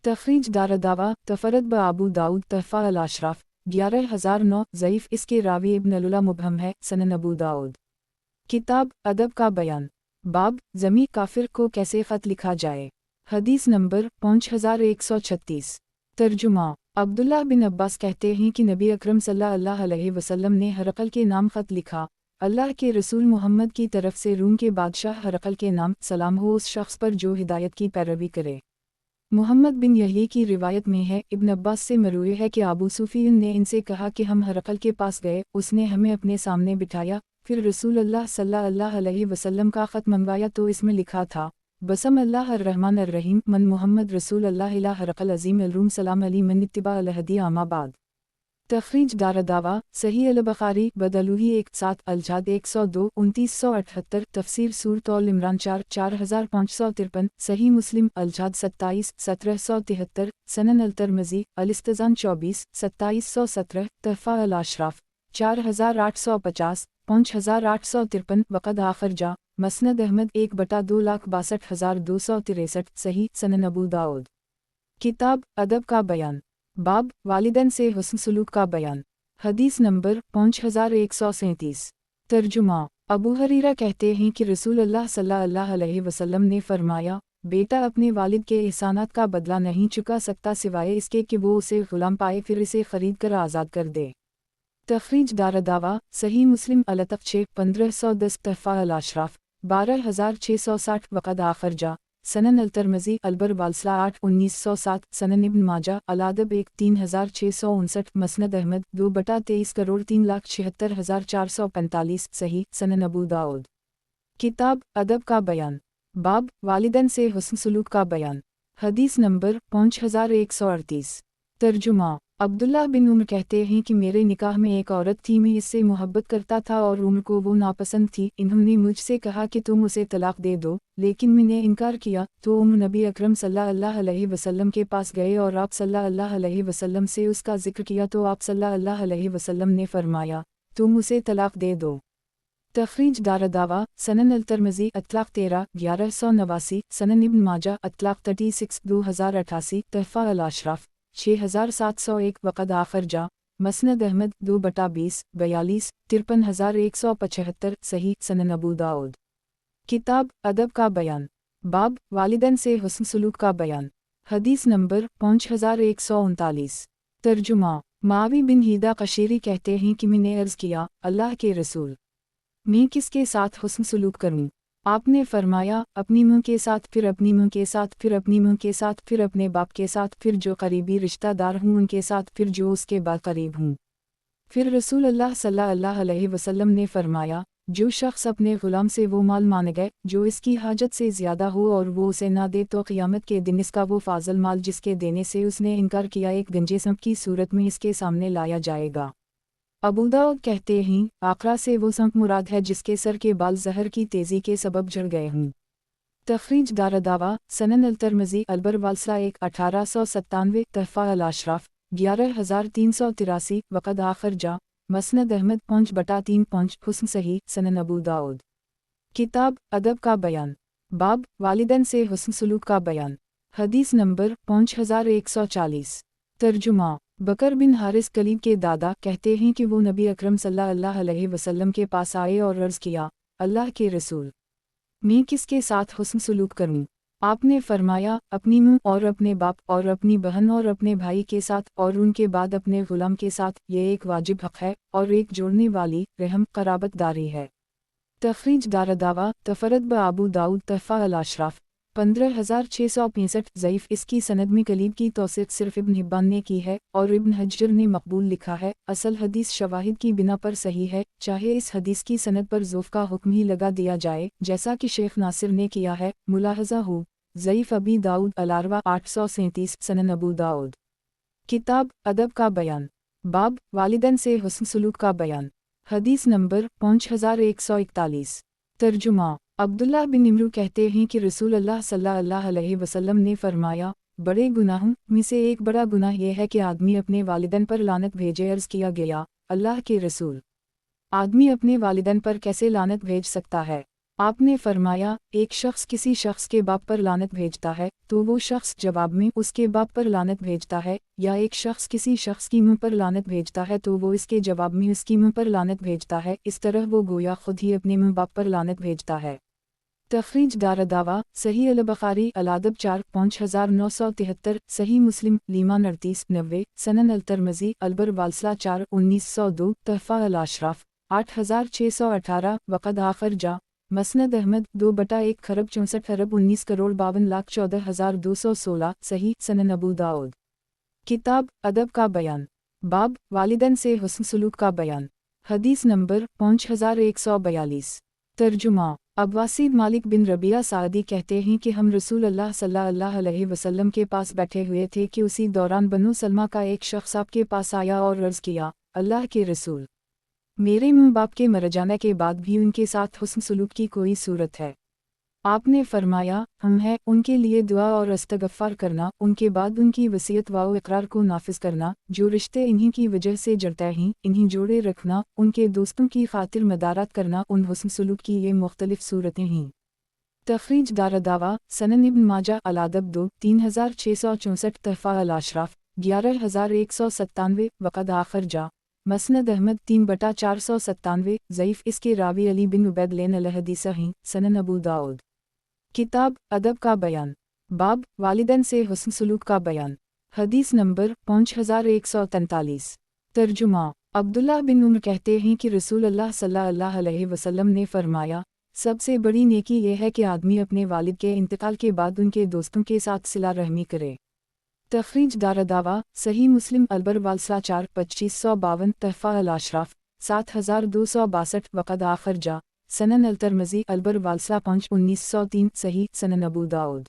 S1: तखरीज दारदावा तफरद ब अबू दाऊद तहफ़ा अल-अशराफ 11009 ज़ईफ़। इसके रावी इब्न अलुला मुबहम है। सनन अबू दाऊद। किताब अदब का बयान, बाब ज़मी काफिर को कैसे ख़त लिखा जाए। हदीस नंबर 5136। तर्जुमा अब्दुल्लाह बिन अब्बास कहते हैं कि नबी अकरम सल्लल्लाहु अलैहि वसल्लम ने हरक़ल के नाम ख़त लिखा। अल्लाह के रसूल मोहम्मद की तरफ से रूम के बादशाह हरक़ल के नाम सलाम हो उस शख्स पर जो हिदायत की पैरवी करे। मुहम्मद बिन यही की रिवायत में है, इब्न अब्बास से मरूई है कि अबू सुफियान ने इनसे कहा कि हम हरक़ल के पास गए, उसने हमें अपने सामने बिठाया, फिर रसूल अल्लाह सल्लल्लाहु अलैहि वसल्लम का ख़त मंगवाया तो इसमें लिखा था, बसम अल्लाह अर्रहमान अर्रहीम मन मोहम्मद रसूल अल्लाह इला हरक़ल अज़ीम अलरूम सलाम अली मन इत्तिबा अलहदी आमाबाद। तखरीज दारदावा सही अल-बुखारी बदलूही 17 अलजाद 102 2978 तफसीर सूरत अल इमरान 4553 सही मुस्लिम अलजाद 27 1773 सनन अल-तिरमिज़ी अल-इस्तिज़ान 24 2717 तहफ़ा अल-अशराफ 4850 5853 वक़द आखिर जा। मसनद अहमद 1/2,62,263 सही सनन अबू दाऊद। किताब अदब का बयान, बाब वालिदैन से हुस्न सलूक का बयान। हदीस नंबर 5137। तर्जुमा अबू हरीरा कहते हैं कि रसूल अल्लाह सल्लल्लाहु अलैहि वसल्लम ने फरमाया, बेटा अपने वालिद के एहसानात का बदला नहीं चुका सकता सिवाय इसके कि वो उसे गुलाम पाए फिर इसे खरीद कर आज़ाद कर दे। तखरीज दारदावा सही मुस्लिम अलतफ 6-1510 तहफ़ा अल-अशराफ 12660 वक़द आखिर जा। सनन अल-तिरमिज़ी अलबर वालसला 8-1907 सनन इब्न माजा अल-अदब 1-3659 मसनद अहमद 2/23 करोड़ 3,76,445 सही सनन अबू दाऊद। किताब अदब का बयान, बाब वालिदैन से हुस्न सलूक का बयान। हदीस नंबर 5138। तर्जुमा अब्दुल्लाह बिन उमर कहते हैं कि मेरे निकाह में एक औरत थी, मैं इससे मोहब्बत करता था और उम्र को वो नापसंद थी। इन्होंने मुझसे कहा कि तुम उसे तलाक दे दो, लेकिन मैंने इनकार किया तो उम्र नबी अकरम सल्लल्लाहु अलैहि वसल्लम के पास गए और आप सल्लल्लाहु अलैहि वसल्लम से उसका जिक्र किया तो आप सल्लल्लाहु अलैहि वसल्लम ने फरमाया, तुम उसे तलाक दे दो। तखरीज दारदावा सनन अल-तिरमिज़ी अतलाक 13-1189 सनन इब्न माजा अतलाक 36 2088 तहफ़ा अल-अशराफ 6701 वक़द आखिर जा। मसनद अहमद 2/20 42 53175 सही सनन अबू दाऊद। किताब अदब का बयान, बाब वालिदैन से हुस्न सलूक का बयान। हदीस नंबर 5139। तर्जुमा मावी बिन हीदा कशीरी कहते हैं कि मैंने अर्ज़ किया, अल्लाह के रसूल, मैं किसके साथ हुस्न सलूक करूं? आपने फरमाया, अपनी मुँह के साथ, फिर अपनी मुँह के साथ, फिर अपनी मुँह के साथ, फिर अपने बाप के साथ, फिर जो करीबी रिश्तेदार हूँ उनके साथ, फिर जो उसके बाद करीब हूँ। फिर रसूल अल्लाह सल्लल्लाहु अलैहि वसल्लम ने फरमाया, जो शख्स अपने गुलाम से वो माल मांगे जो इसकी हाजत से ज़्यादा हो और वो उसे ना दे तो क़ियामत के दिन इसका वो फाजल माल जिसके देने से उसने इनकार किया एक गंजे संप की सूरत में इसके सामने लाया जाएगा। अबू दाऊद कहते हैं आकरा से वो संप मुराद है जिसके सर के बाल जहर की तेज़ी के सबब झड़ गए हों। तखरीज दारदावा सनन अल-तिरमिज़ी अलबर वालसा 1897 तहफ़ा अल-अशराफ 11383 वक़द आखिर जा मसनद अहमद 5/3 हुस्न सही सनन अबू दाऊद। किताब अदब का बयान बाब वालिदैन से हुस्न सलूक का बयान हदीस नंबर 5140 तर्जुमा बकर बिन हारिस कलीब के दादा कहते हैं कि वो नबी अकरम सल्लल्लाहु अलैहि वसल्लम के पास आए और अर्ज़ किया, अल्लाह के रसूल, मैं किसके साथ हुस्न सलूक करूं? आपने फरमाया, अपनी मुँह और अपने बाप और अपनी बहन और अपने भाई के साथ और उनके बाद अपने गुलाम के साथ, ये एक वाजिब हक़ है और एक जोड़ने वाली रहम क़राबतदारी है। तखरीज दारदावा तफरद ब अबू दाऊद तहफ़ा अल-अशराफ 15665 ज़ईफ़ इसकी सनद में कलीब की तौसीक़ सिर्फ इब्न हिब्बान ने की है और इब्न हजर ने मकबूल लिखा है। असल हदीस शवाहिद की बिना पर सही है, चाहे इस हदीस की सनद पर ज़ोफ़ का हुक्म ही लगा दिया जाए जैसा कि शेख नासिर ने किया है। मुलाहज़ा हो ज़ईफ़ अबी दाऊद अल-अरवा 837 सनन अबू दाऊद। किताब अदब का बयान बाब वालिदैन से हुस्न सलूक का बयान हदीस नंबर 5141 तर्जुमा अब्दुल्लाह बिन इमरू कहते हैं कि रसूल अल्लाह सल्लल्लाहु अलैहि वसल्लम ने फरमाया, बड़े गुनाहों में से एक बड़ा गुनाह यह है कि आदमी अपने वालिदैन पर लानत भेजे। अर्ज़ किया गया, अल्लाह के रसूल, आदमी अपने वालिदैन पर कैसे लानत भेज सकता है? आपने फरमाया, एक शख्स किसी शख्स के बाप पर लानत भेजता है तो वो शख्स जवाब में उसके बाप पर लानत भेजता है, या एक शख्स किसी शख्स की मुँह पर लानत भेजता है तो वो इसके जवाब में उसकी मुँह पर लानत भेजता है। इस तरह वो गोया खुद ही अपने मुँह बाप पर लानत भेजता है। तखरीज दारदावा सही अल-बुखारी अल-अदब 4-5973 सही मुस्लिम लीमान 3890 सनन अल-तिरमिज़ी अलबर वालसा 4-1902 तहफ़ा अल-अशराफ 8618 वक़द आखिर जा मसनद अहमद 2/1 खरब 64 अरब 19,52,14,216 सही सनन अबू दाऊद। किताब अदब का बयान बाब वालिदैन से हुस्न सलूक का बयान हदीस नंबर 5142 तर्जुमा अब्बासीद मालिक बिन रबिया सादी कहते हैं कि हम रसूल अल्लाह सल्लल्लाहु अलैहि वसल्लम के पास बैठे हुए थे कि उसी दौरान बनु सलमा का एक शख्स आपके पास आया और अर्ज़ किया, अल्लाह के रसूल, मेरे मुँह बाप के मर जाने के बाद भी उनके साथ हुस्न सलूक की कोई सूरत है? आपने फरमाया, हम हैं उनके लिए दुआ और इस्तग़फ़ार करना, उनके बाद उनकी वसीयत व इक़रार को नाफिज करना, जो रिश्ते इन्हीं की वजह से जड़ते हैं इन्हीं जोड़े रखना, उनके दोस्तों की खातिर मदारत करना, उन हुस्न सलूक की ये मुख्तलिफ सूरतें हैं। तखरीज दारदावा सनन इब्न माजा अल-अदब 2-3664 तहफ़ा अल-अशराफ 11197 वक़द आखिर जा मसनद अहमद 3/497 ज़ईफ़ इसके रावी अली बिन उबैद लेन अल-हदीस हैं सनन अबू दाऊद। किताब अदब का बयान बाब वालिदैन से हुस्न सलूक का बयान हदीस नंबर 5143 तर्जुमा अब्दुल्लाह बिन उमर कहते हैं कि रसूल अल्लाह सल्लल्लाहु अलैहि वसल्लम ने फरमाया, सबसे बड़ी नेकी यह है कि आदमी अपने वालिद के इंतकाल के बाद उनके दोस्तों के साथ सिला रहमी करे। तखरीज दारदावा सही मुस्लिम अलबर वालसा 4-2552 तहफ़ा अल-अशराफ 7262 वक़द आखिर जा सनन अल-तिरमिज़ी अलबर वालसा 5-1903 सही सनन अबू दाऊद।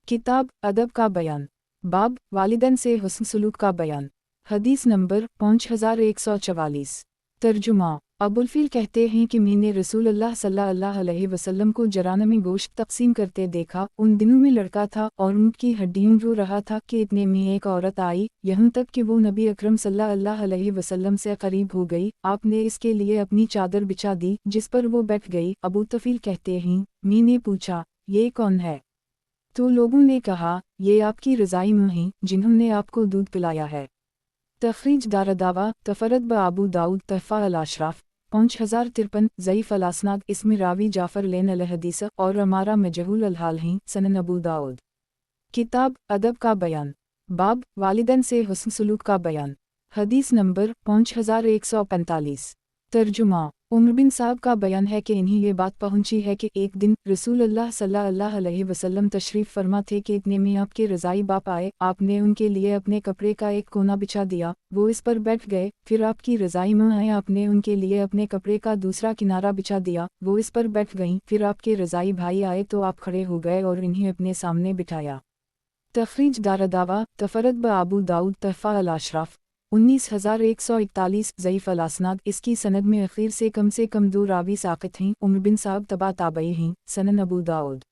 S1: किताब अदब का बयान बाब वालिदैन से हुस्न सलूक का बयान हदीस नंबर 5144 तर्जुमा अबुलफील कहते हैं कि मैंने रसूल अल्लाह सल्लल्लाहु अलैहि वसल्लम को जराना में गोश्त तकसीम करते देखा। उन दिनों में लड़का था और ऊँट की हड्डियों रो रहा था कि इतने में एक औरत आई, यहाँ तक कि वो नबी अकरम सल्लल्लाहु अलैहि वसल्लम से करीब हो गई। आपने इसके लिए अपनी चादर बिछा दी जिस पर वो बैठ गई। अबू तफील कहते हैं, मैंने पूछा, ये कौन है? तो लोगों ने कहा, ये आपकी रज़ाई माँ हैं जिन्होंने आपको दूध पिलाया है। तखरीज दारदावा तफरद ब अबू दाऊद तहफ़ा अल-अशराफ 5053 ज़ईफ़ अल-असनाद इसमें रावी जाफ़र लेन अल-हदीस और अमारा मजहूल अल-हाल हैं सनन अबू दाऊद। किताब अदब का बयान बाब वालिदैन से हुस्न सलूक का बयान हदीस नंबर 5145 तर्जुमा उमर बिन साहब का बयान है कि इन्हें ये बात पहुंची है कि एक दिन रसूल अल्लाह सल्लल्लाहु अलैहि वसल्लम तशरीफ़ फरमा थे कि इतने में आपके रज़ाई बाप आए। आपने उनके लिए अपने कपड़े का एक कोना बिछा दिया, वो इस पर बैठ गए। फिर आपकी रज़ाई माँ आए, आपने उनके लिए अपने कपड़े का दूसरा किनारा बिछा दिया, वो इस पर बैठ गईं। फिर आपके रज़ाई भाई आए तो आप खड़े हो गए और इन्हें अपने सामने बिठाया। तखरीज दारदावा तफरद ब आबू दाऊद तहफ़ा अल-अशराफ 19141 ज़ईफ़ अल-असनाद। इसकी सनद में अखीर से कम दो रावी साक़ित हैं। उमर बिन साहब तबा ताबई हैं। सनन अबू दाऊद।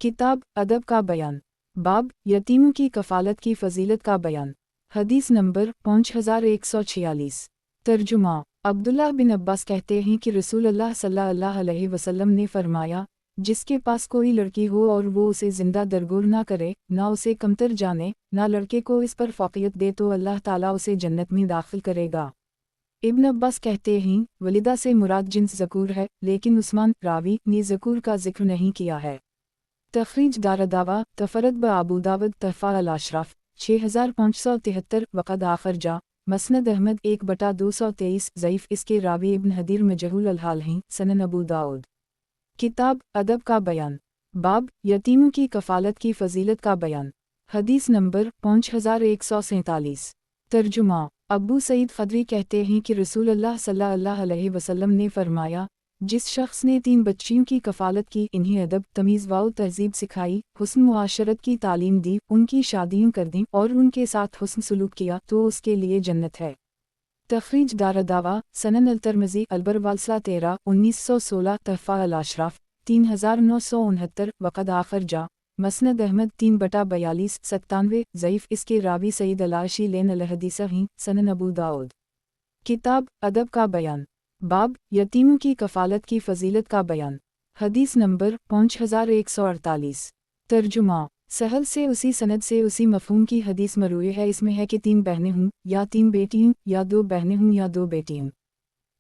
S1: किताब अदब का बयान। बाब यतीमों की कफ़ालत की फ़जीलत का बयान। हदीस नंबर 5146। तर्जुमा अब्दुल्लाह बिन अब्बास कहते हैं कि रसूलुल्लाह सल्लल्लाहु अलैहि वसल्लम ने फरमाया, जिसके पास कोई लड़की हो और वो उसे ज़िंदा दरगोर ना करे, ना उसे कमतर जाने, ना लड़के को इस पर फ़ौक़ियत दे, तो अल्लाह ताला उसे जन्नत में दाखिल करेगा। इब्न अब्बास कहते हैं, वलिदा से मुराद जिन्स ज़कूर है, लेकिन उस्मान रावी ने ज़कूर का जिक्र नहीं किया है। तखरीज दारदावा तफरद ब आबू दावद तहफ़ा अल-अशराफ 6573 वक़द आखर जा मसनद अहमद 1/223 ज़ईफ़। इसके रावी इब्न हदीर मजहूल अल-हाल हैं। सनन अबू दाऊद। किताब अदब का बयान। बाब यतीमों की कफ़ालत की फ़जीलत का बयान। हदीस नंबर 5147। तर्जुमा अबू सईद ख़दरी कहते हैं कि रसूलुल्लाह सल्लल्लाहु अलैहि वसल्लम ने फरमाया, जिस शख्स ने 3 बच्चियों की कफ़ालत की, इन्हें अदब तमीज़ व तहज़ीब सिखाई, हुस्न मुआशरत की तालीम दी, उनकी शादियाँ कर दीं और उनके साथ हुस्न सलूक किया, तो उसके लिए जन्नत है। तखरीज दारदावा सनन अल-तिरमिज़ी अल-बरवालसा 13 1916 तहफ़ा अल-अशराफ 3969 वक़द आखर जा मसनद अहमद 3/42 97 ज़ईफ़। इसके रावी सईद अल-आशी लेन अल-हदीसा हैं। सनन अबू दाऊद। किताब अदब का बयान। बाब यतीमों की कफ़ालत की फ़जीलत का बयान। हदीस नंबर 5148। तर्जुमा सहल से उसी सनद से उसी मफ़हूम की हदीस मरूई है। इसमें है कि 3 बहनें हों या 3 बेटी हों या 2 बहनें हों या 2 बेटी हों।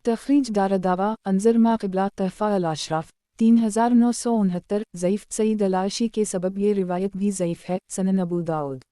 S1: तखरीज दारदावा अंज़र मा क़िबला तहफ़ा अल-अशराफ 3969 ज़ईफ़। सईद अल-आशी के सबब ये रिवायत भी ज़ईफ़ है। सनन अबू दाऊद।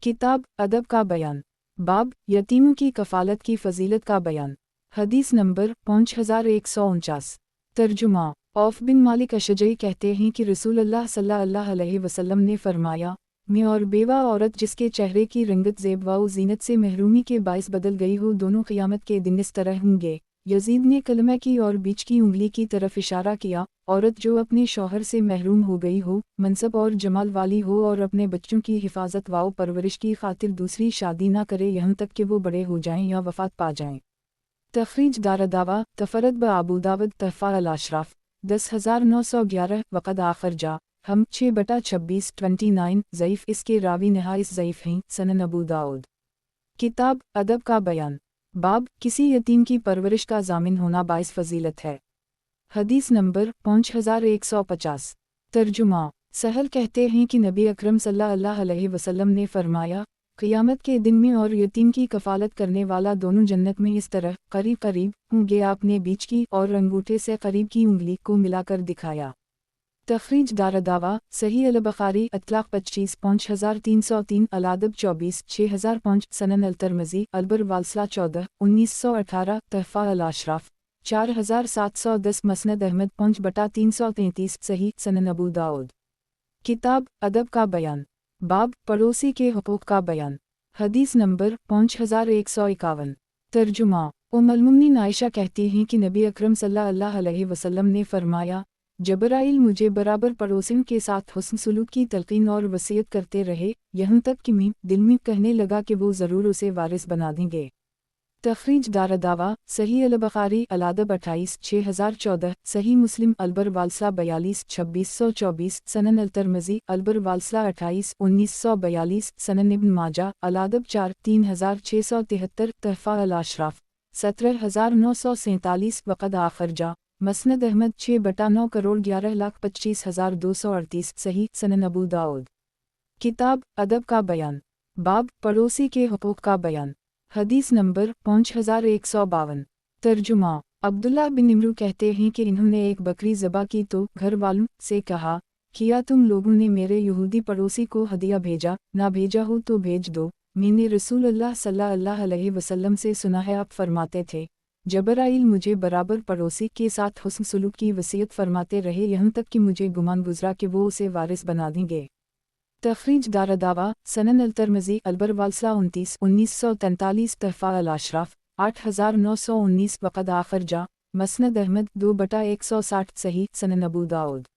S1: किताब अदब का बयान। बाब यतीमों की कफ़ालत की फ़जीलत का बयान। हदीस नंबर 5149। तर्जुमा औफ बिन मालिक अशजई कहते हैं कि रसूलुल्लाह सल्लल्लाहु अलैहि वसल्लम ने फरमाया, मैं और बेवा औरत जिसके चेहरे की रंगत ज़ेब व ज़ीनत से महरूमी के बाइस बदल गई हो, दोनों क़यामत के दिन इस तरह होंगे। यजीद ने कलमा की और बीच की उंगली की तरफ इशारा किया। औरत जो अपने शौहर से महरूम हो गई हो, मनसब और जमाल वाली हो और अपने बच्चों की हिफाजत व परवरिश की खातिर दूसरी शादी ना करे, यहाँ तक कि वो बड़े हो जाएं या वफ़ात पा जाएं। तखरीज दारदावा तफरद ब आबू दावद तहफ़ा अल-अशराफ 10911 वक़द आखर जा हम 6/26 29 ज़ईफ़। इसके रावी नहाइस ज़ईफ़ हैं। सनन अबू दाऊद। किताब अदब का बयान। बाब किसी यतीम की परवरिश का ज़ामिन होना बाइस फ़जीलत है। हदीस नंबर 5150। तर्जुमा सहल कहते हैं कि नबी अकरम सल्लल्लाहु अलैहि वसल्लम ने फरमाया, क़यामत के दिन में और यतीम की कफ़ालत करने वाला दोनों जन्नत में इस तरह करीब करीब होंगे। आपने बीच की और अंगूठे से करीब की उंगली को मिलाकर दिखाया। तखरीज दारदावा सही अल-बुखारी अतलाक़ 25 5303 अल-अदब 24 6005 सनन अल-तिरमिज़ी अल-बरवालसा 14 1918 तहफ़ा अल-अशराफ 4710 मसनद अहमद 5/333 सही सनन अबू दाऊद। किताब अदब का बयान। बाब पड़ोसी के हुकूक़ का बयान। हदीस नंबर 5151। तर्जुमा उम्मुल-मोमिनीन आयशा कहती हैं कि नबी अकरम सल्लल्लाहु अलैहि वसल्लम ने फरमाया, जबराइल मुझे बराबर पड़ोसियों के साथ हुस्न सलूक की तलक़ीन और वसीयत करते रहे, यहाँ तक कि मैं दिल में कहने लगा कि वो ज़रूर उसे वारिस बना देंगे। तखरीज दारदावा सही अल-बुखारी अल-अदब 28 6014 सही मुस्लिम अल-बरवालसा 42 2624 सनन अल-तिरमिज़ी अल-बरवालसा 28 1942 सनन इब्न माजा अल-अदब 4 3673 तहफ़ा अल-अशराफ 17947 वक़द आखर जा मसनद अहमद 6/9 करोड़ 11,25,238 सही सनन अबू दाऊद। किताब अदब का बयान। बाब पड़ोसी के हुकूक़ का बयान। हदीस नंबर 5152। तर्जुमा अब्दुल्लाह बिन इमरू कहते हैं कि इन्होंने एक बकरी ज़बा की तो घर वालों से कहा, किया तुम लोगों ने मेरे यहूदी पड़ोसी को हदिया भेजा, ना भेजा हो तो भेज दो। मैंने रसूलुल्लाह सल्लल्लाहु अलैहि वसल्लम से सुना है आप फरमाते थे, जबराइल मुझे बराबर पड़ोसी के साथ हुस्न सलूक की वसीयत फरमाते रहे यहाँ तक कि मुझे गुमान गुजरा कि वो उसे वारिस बना देंगे। तखरीज दारदावा सनन अल-तिरमिज़ी अलबरवालसा 29 1943 तहफ़ा अल-अशराफ 8919 वक़द आखिर जा मसनद अहमद 2/160 सही सनन अबू दाऊद।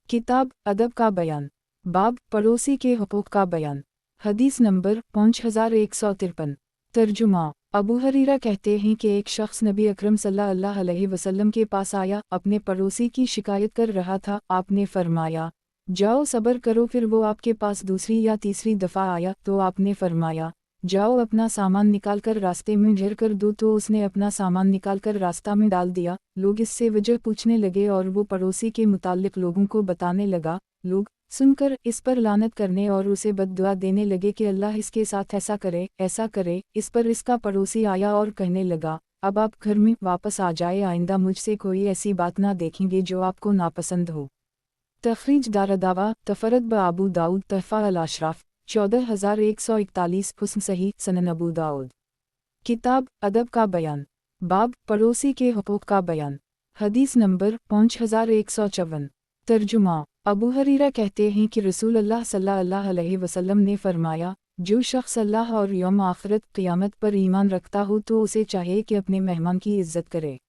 S1: किताब अदब का बयान बाब पड़ोसी के हुकूक का बयान हदीस नंबर 5153 तर्जुमा अबू हरीरा कहते हैं कि एक शख्स नबी अकरम सल्लल्लाहु अलैहि वसल्लम के पास आया, अपने पड़ोसी की शिकायत कर रहा था। आपने फरमाया, जाओ सब्र करो। फिर वो आपके पास दूसरी या तीसरी दफ़ा आया तो आपने फरमाया, जाओ अपना सामान निकाल कर रास्ते में ढेर कर दो। तो उसने अपना सामान निकाल कर रास्ता में डाल दिया। लोग इससे वजह पूछने लगे और वो पड़ोसी के मुताल्लिक लोगों को बताने लगा। लोग सुनकर इस पर लानत करने और उसे बद्दुआ देने लगे कि अल्लाह इसके साथ ऐसा करे। इस पर इसका पड़ोसी आया और कहने लगा, अब आप घर में वापस आ जाए, आइंदा मुझसे कोई ऐसी बात ना देखेंगे जो आपको नापसंद हो। तखरीज दारदावा तफरद ब अबू दाऊद तहफ़ा अल-अशराफ 14141 हुस्न सही सनन अबू दाऊद। किताब अदब का बयान बाब पड़ोसी के हुकूक का बयान हदीस नंबर 5154 तर्जुमा अबू हरीरा कहते हैं कि रसूल अल्लाह सल्लल्लाहु अलैहि वसल्लम ने फरमाया, जो शख्स अल्लाह और यौम आखिरत क़यामत पर ईमान रखता हो तो उसे चाहिए कि अपने मेहमान की इज़्ज़त करे,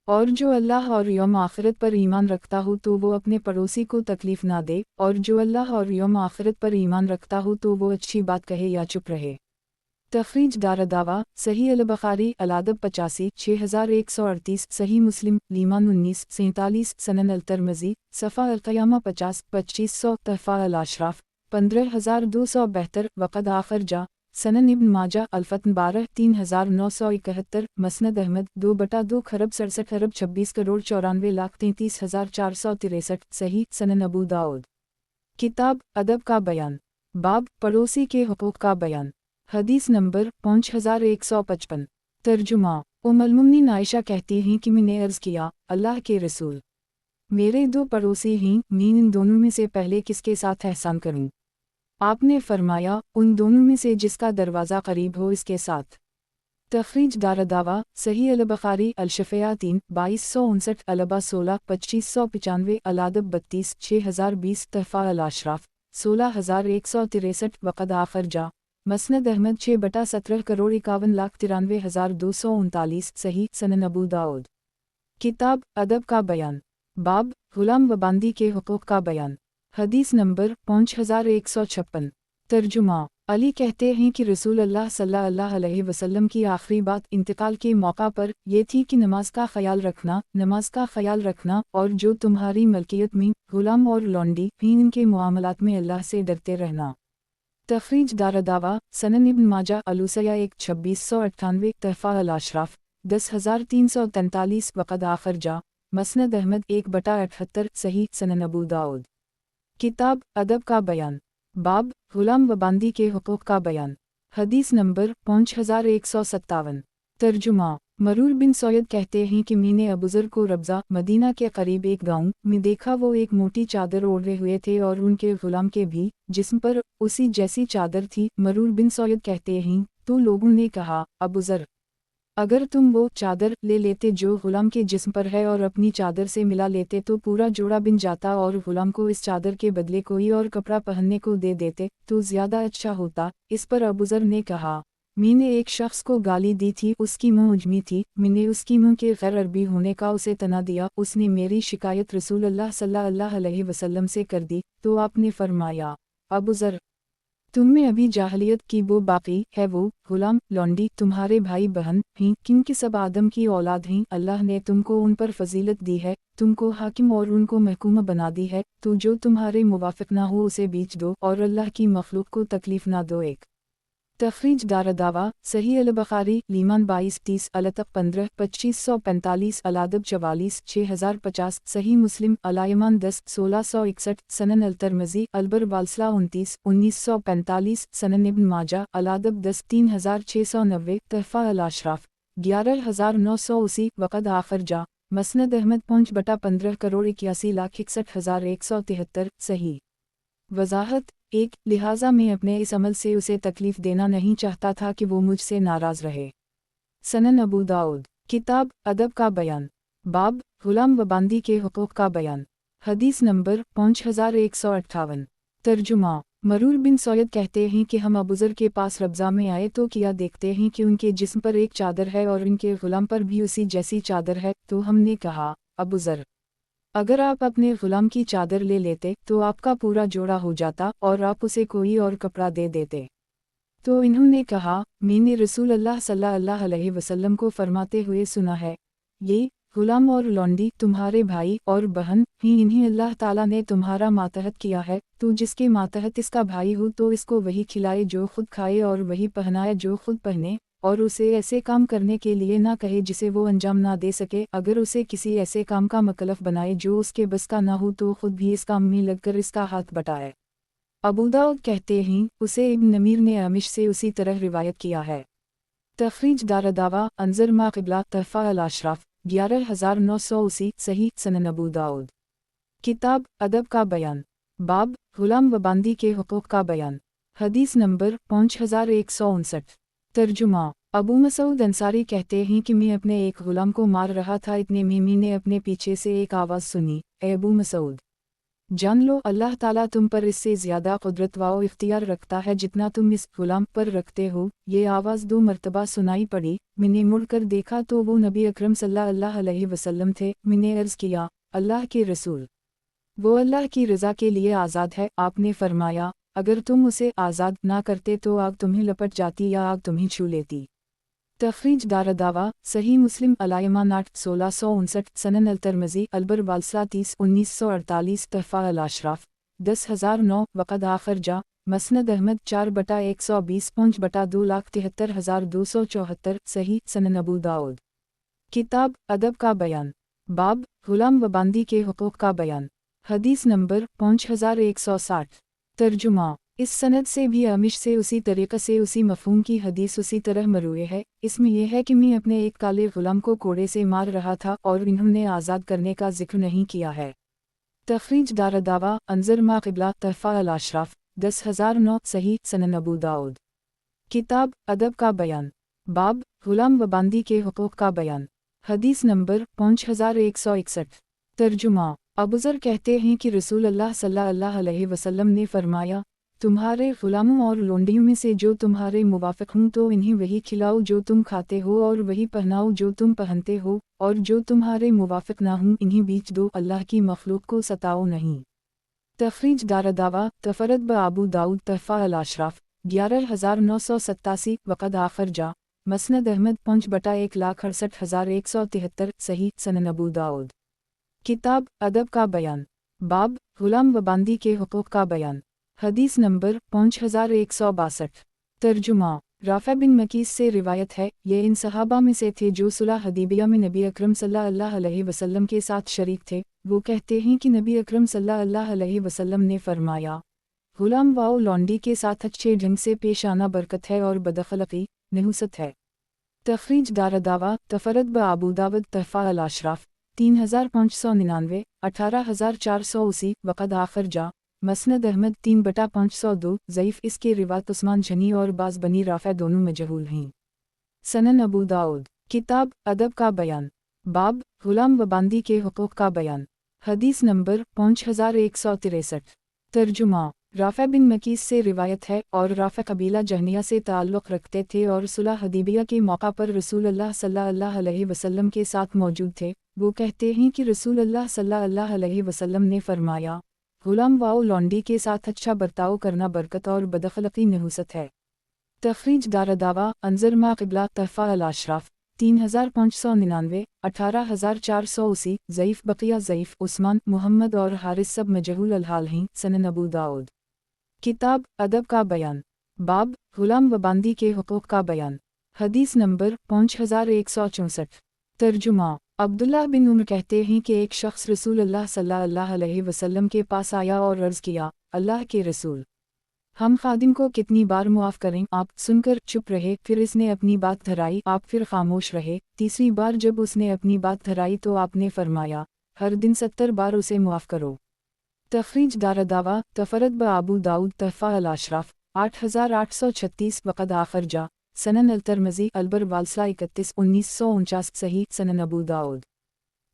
S1: और जो अल्लाह और यौम आखिरत पर ईमान रखता हो तो वो अपने पड़ोसी को तकलीफ़ ना दे, और जो अल्लाह और यौम आखिरत पर ईमान रखता हो तो वो अच्छी बात कहे या चुप रहे। तखरीज दारदावा सही अल-बुखारी अल-अदब 85 6138 सही मुस्लिम लीमान 19 47 सनन अल-तिरमिज़ी सफ़ा अल-क़यामा 50 2500 तहफ़ा अल-अशराफ 15272 वक़द आखिर जा सनन इब्न माजा अल-फ़तन 12 3971 मसनद अहमद 2/2 खरब 67 अरब 26 करोड़ 94,33,463 सही सनन अबू दाऊद। किताब अदब का बयान बाब पड़ोसी के हुकूक का बयान हदीस नंबर 5155 तर्जुमा उम्मुल-मोमिनीन आयशा कहती हैं कि मैंने अर्ज़ किया, अल्लाह के रसूल, मेरे दो पड़ोसी हैं, मैं इन दोनों में से पहले किसके साथ एहसान करूं? आपने फरमाया, उन दोनों में से जिसका दरवाज़ा करीब हो इसके साथ। तखरीज दारदावा सही अल-बुखारी अल-शफ़या 3 2259 अलबा 16 2595 अल-अदब 32 6020 तहफ़ा अल-अशराफ 16163 वक़द आखिर जा मसनद अहमद 6/17 करोड़ 51,93,239 सही सनन अबू दाऊद। किताब अदब का बयान बाब गुलाम व बांदी के हुकूक का बयान हदीस नंबर 5156 तर्जुमा अली कहते हैं कि रसूल अल्लाह सल्लल्लाहु अलैहि वसल्लम की आखिरी बात इंतकाल के मौका पर यह थी कि नमाज का ख्याल रखना और जो तुम्हारी मलकियत में गुलाम और लौंडी भी इनके मुआमलात में अल्लाह से डरते रहना। तखरीज दारदावा सनन इब्न माजा अलूसया 1 2698 तहफ़ा अल-अशराफ 10343 वक़द आखिर जा मसनद अहमद 1/78 सही सनन अबू दाऊद। किताब अदब का बयान बाब गुलाम व बांदी के हुकूक का बयान हदीस नंबर 5157 तर्जुमा मरूर बिन सैयद कहते हैं कि मैंने अबूज़र को रब्ज़ा मदीना के करीब एक गांव में देखा। वो एक मोटी चादर ओढ़े हुए थे और उनके गुलाम के भी जिस्म पर उसी जैसी चादर थी। मरूर बिन सैयद कहते हैं, तो लोगों ने कहा, अबूज़र, अगर तुम वो चादर ले लेते जो गुलाम के जिस्म पर है और अपनी चादर से मिला लेते तो पूरा जोड़ा बिन जाता, और गुलाम को इस चादर के बदले कोई और कपड़ा पहनने को दे देते तो ज़्यादा अच्छा होता। इस पर अबूज़र ने कहा, मैंने एक शख्स को गाली दी थी, उसकी मुँह उजमी थी, मैंने उसकी मुँह के गैर अरबी होने का उसे तना दिया। उसने मेरी शिकायत रसूल अल्लाह सल्लल्लाहु अलैहि वसल्लम से कर दी तो आपने फरमाया, अबूज़र, तुम में अभी जाहलियत की वो बाकी है, वो गुलाम लौंडी तुम्हारे भाई बहन हैं, क्योंकि सब आदम की औलाद हैं। अल्लाह ने तुमको उन पर फजीलत दी है, तुमको हाकिम और उनको महकूम बना दी है, तो जो तुम्हारे मुवाफिक ना हो उसे बेच दो और अल्लाह की मखलूक को तकलीफ ना दो। एक तखरीज दारदावा सही अल-बुखारी लीमान 22-30 अलतक 15 2545 अल-अदब 44 6050 सही मुस्लिम अल-यमान 10 1661 सनन अल-तिरमिज़ी अलबरवालसा 29 1945 सनन इब्न माजा अल-अदब 10 3690 तहफ़ा अल-अशराफ 11980 वक़द आखिर जा मसनद अहमद 5/15 करोड़ 81,61,173 सही। वज़ाहत 1 लिहाजा मैं अपने इस अमल से उसे तकलीफ़ देना नहीं चाहता था कि वो मुझसे नाराज़ रहे। सनन अबू दाऊद। किताब अदब का बयान, बाब गुलाम व बांदी के हुकूक का बयान। हदीस नंबर 5158। तर्जुमा। मरूर बिन सैयद कहते हैं कि हम अबूज़र के पास रब्ज़ा में आए तो किया देखते हैं कि उनके जिस्म पर एक चादर है और उनके गुलाम पर भी उसी जैसी चादर है, तो हमने कहा, अबूज़र, अगर आप अपने गुलाम की चादर ले लेते तो आपका पूरा जोड़ा हो जाता और आप उसे कोई और कपड़ा दे देते। तो इन्होंने कहा, मैंने रसूल अल्लाह सल्लल्लाहु अलैहि वसल्लम को फरमाते हुए सुना है, ये गुलाम और लौंडी तुम्हारे भाई और बहन ही, इन्हीं अल्लाह ताला ने तुम्हारा मातहत किया है, तो जिसके मातहत इसका भाई हो तो इसको वही खिलाए जो खुद खाए और वही पहनाए जो खुद पहने, और उसे ऐसे काम करने के लिए ना कहे जिसे वो अंजाम ना दे सके। अगर उसे किसी ऐसे काम का मकलफ बनाए जो उसके बस का ना हो तो खुद भी इस काम में लगकर इसका हाथ बटाए। अबू दाऊद कहते हैं, उसे इब्न नमीर ने आमिश से उसी तरह रिवायत किया है। तखरीज दारदावा अंजर मा क़िबला तहफ़ा अल अशराफ 11980 सही सनन अबू दाऊद। किताब अदब का बयान, बाब गुलाम व बांदी के हुकूक का बयान। हदीस नंबर 5159। तर्जुमा। अबू मसूद अंसारी कहते हैं कि मैं अपने एक गुलाम को मार रहा था, इतने में मैंने अपने पीछे से एक आवाज़ सुनी, ए अबू मसूद, जान लो अल्लाह ताला तुम पर इससे ज़्यादा कुदरत व इख्तियार रखता है जितना तुम इस गुलाम पर रखते हो। ये आवाज़ 2 मरतबा सुनाई पड़ी। मैंने मुड़कर देखा तो वो नबी अकरम सल्लल्लाहु अलैहि वसल्लम थे। मैंने अर्ज़ किया, अल्लाह के रसूल, वो अल्लाह की रज़ा के लिए आज़ाद है। आपने फरमाया, अगर तुम उसे आज़ाद ना करते तो आग तुम्हें लपट जाती या आग तुम्हें छू लेती। तखरीज दारदावा सही मुस्लिम अलायमा नाट 1659 सनन अल-तिरमिज़ी अलबर वालसा 30 1948 तहफ़ा अल अशराफ 10009 वक़द आखिर जा मसनद अहमद 4/120 5/2,73,274 सही सनन अबू दाऊद। किताब अदब का बयान, बाब गुलाम व बांदी के हुकूक का बयान। हदीस नंबर 5160। तर्जुमा। इस सनद से भी आमिश से उसी तरीक़े से उसी मफ़हूम की हदीस उसी तरह मरूए है। इसमें यह है कि मैं अपने एक काले गुलाम को कोड़े से मार रहा था और इन्होंने आज़ाद करने का जिक्र नहीं किया है। तखरीज दारदावा अंजर मा क़िबला तहफ़ा अल अशराफ 10009 सही सनन अबू दाऊद। किताब अदब का बयान, बाब गुलाम व बांदी के हुकूक का बयान। हदीस नंबर 5161। तर्जुमा। अबूज़र कहते हैं कि रसूल अल्लाह सल्लल्लाहु अलैहि वसल्लम ने फरमाया, तुम्हारे गुलामों और लोंडियों में से जो तुम्हारे मुवाफ़िक हों तो इन्हें वही खिलाओ जो तुम खाते हो और वही पहनाओ जो तुम पहनते हो, और जो तुम्हारे मुवाफ़िक ना हों इन्हें बीच दो, अल्लाह की मखलूक को सताओ नहीं। तखरीज दारदावा तफरद ब अबू दाऊद तहफ़ा अल अशराफ 11987 वक़द आखिर जा मसनद अहमद 5/168,173 सही सनन अबू दाऊद। किताब अदब का बयान, बाब गुलाम व बांदी के हुकूक का बयान। हदीस नंबर 5162। तर्जुमा। राफ़ा बिन मकीस से रिवायत है, ये इन सहाबा में से थे जो सुलह हदीबिया में नबी अकरम सल्लल्लाहु अलैहि वसल्लम के साथ शरीक थे। वो कहते हैं कि नबी अकरम सल्लल्लाहु अलैहि वसल्लम ने फरमाया, गुलाम वाओ लौंडी के साथ अच्छे ढंग से पेश आना बरकत है और बदअखलाक़ी नहुसत है। तखरीज दारदावा तफरद ब अबू दाऊद तहफ़ा अल अशराफ 3599 18480 वक़द आखिर जा मसनद अहमद 3/502 ज़ईफ़। इसके रिवायत उस्मान झनी और बाज़ बनी राफ़ा दोनों मजहूल हैं। सनन अबू दाऊद। किताब अदब का बयान, बाब गुलाम व बांदी के हुकूक का बयान। हदीस नंबर 5163। तर्जुमा। राफ़ा बिन मकीस से रिवायत है और राफ़ा कबीला जहनिया से ताल्लुक़ रखते थे और सुलह हदीबिया के मौका पर रसूल अल्लाह सल्लल्लाहु अलैहि वसल्लम के साथ मौजूद थे। वो कहते हैं कि रसूल अल्लाह सल्लल्लाहु अलैहि वसल्लम ने फरमाया, गुलाम वाओ लौंडी के साथ अच्छा बर्ताव करना बरकत और बदअखलाक़ी नहुसत है। तखरीज दारदावा अंजर मा क़िबला तहफ़ा अल अशराफ 3599 18480 ज़ईफ़। बक़िया ज़ईफ़। उस्मान मुहम्मद और हारिस सब मजहूल अल-हाल हैं। सनन अबू दाऊद। किताब अदब का बयान, बाब गुलाम व बांदी के हुकूक का बयान। हदीस नंबर 5164। तर्जुमा। अब्दुल्लाह बिन उमर कहते हैं कि एक शख्स रसूल अल्लाह सल्लल्लाहु अलैहि वसल्लम के पास आया और अर्ज़ किया, अल्लाह के रसूल, हम खादिम को कितनी बार मुआफ़ करें? आप सुनकर चुप रहे। फिर इसने अपनी बात धराई, आप फिर खामोश रहे। तीसरी बार जब उसने अपनी बात धराई तो आपने फरमाया, हर दिन 70 बार उसे मुआफ़ करो। तखरीज दारदावा तफरद ब अबू दाऊद तहफ़ा अल अशराफ 8836 वक़द आखिर जा सनन अल-तिरमिज़ी अलबर वालसा 31/1949 सही सनन अबू दाऊद।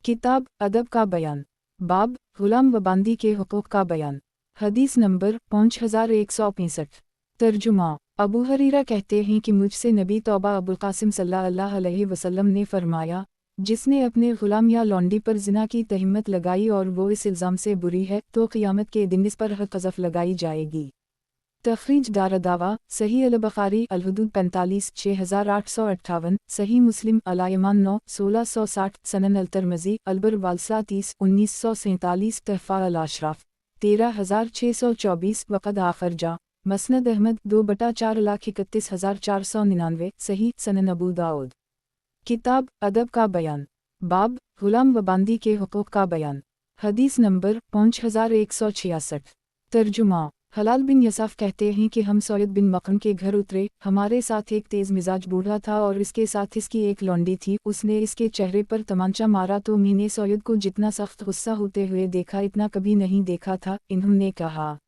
S1: किताब अदब का बयान, बाब गुलाम व बांदी के हुकूक का बयान। हदीस नंबर 5165। तर्जुमा। अबू हरीरा कहते हैं कि मुझसे नबी तौबा अबुल कासिम सल्लल्लाहु अलैहि वसल्लम ने फरमाया, जिसने अपने गुलाम या लौंडी पर जिना की तहमत लगाई और वो इस इल्ज़ाम से बुरी है तो क़यामत के दिन इस पर क़ज़फ़ लगाई जाएगी। तख़रीज दारदावा सही अल-बुख़ारी अल-हुदूद 45 6858 सही मुस्लिम अल-ईमान 9 1660 सनन अल-तिरमिज़ी अलबर वालसा 30 1947 तहफ़ा अल-अशराफ 13624 वक़द आख़िर जा मसनद अहमद 2/4,31,499 सही सनन अबू दाऊद। किताब अदब का बयान, बाब गुलाम व बांदी के हुकूक का बयान। हदीस नंबर 5166। तर्जुमा। हलाल बिन यसाफ कहते हैं कि हम सैयद बिन मक़न के घर उतरे, हमारे साथ एक तेज़ मिजाज बूढ़ा था और इसके साथ इसकी एक लौंडी थी। उसने इसके चेहरे पर तमांचा मारा तो मैंने सैयद को जितना सख्त गुस्सा होते हुए देखा इतना कभी नहीं देखा था। इन्होंने कहा,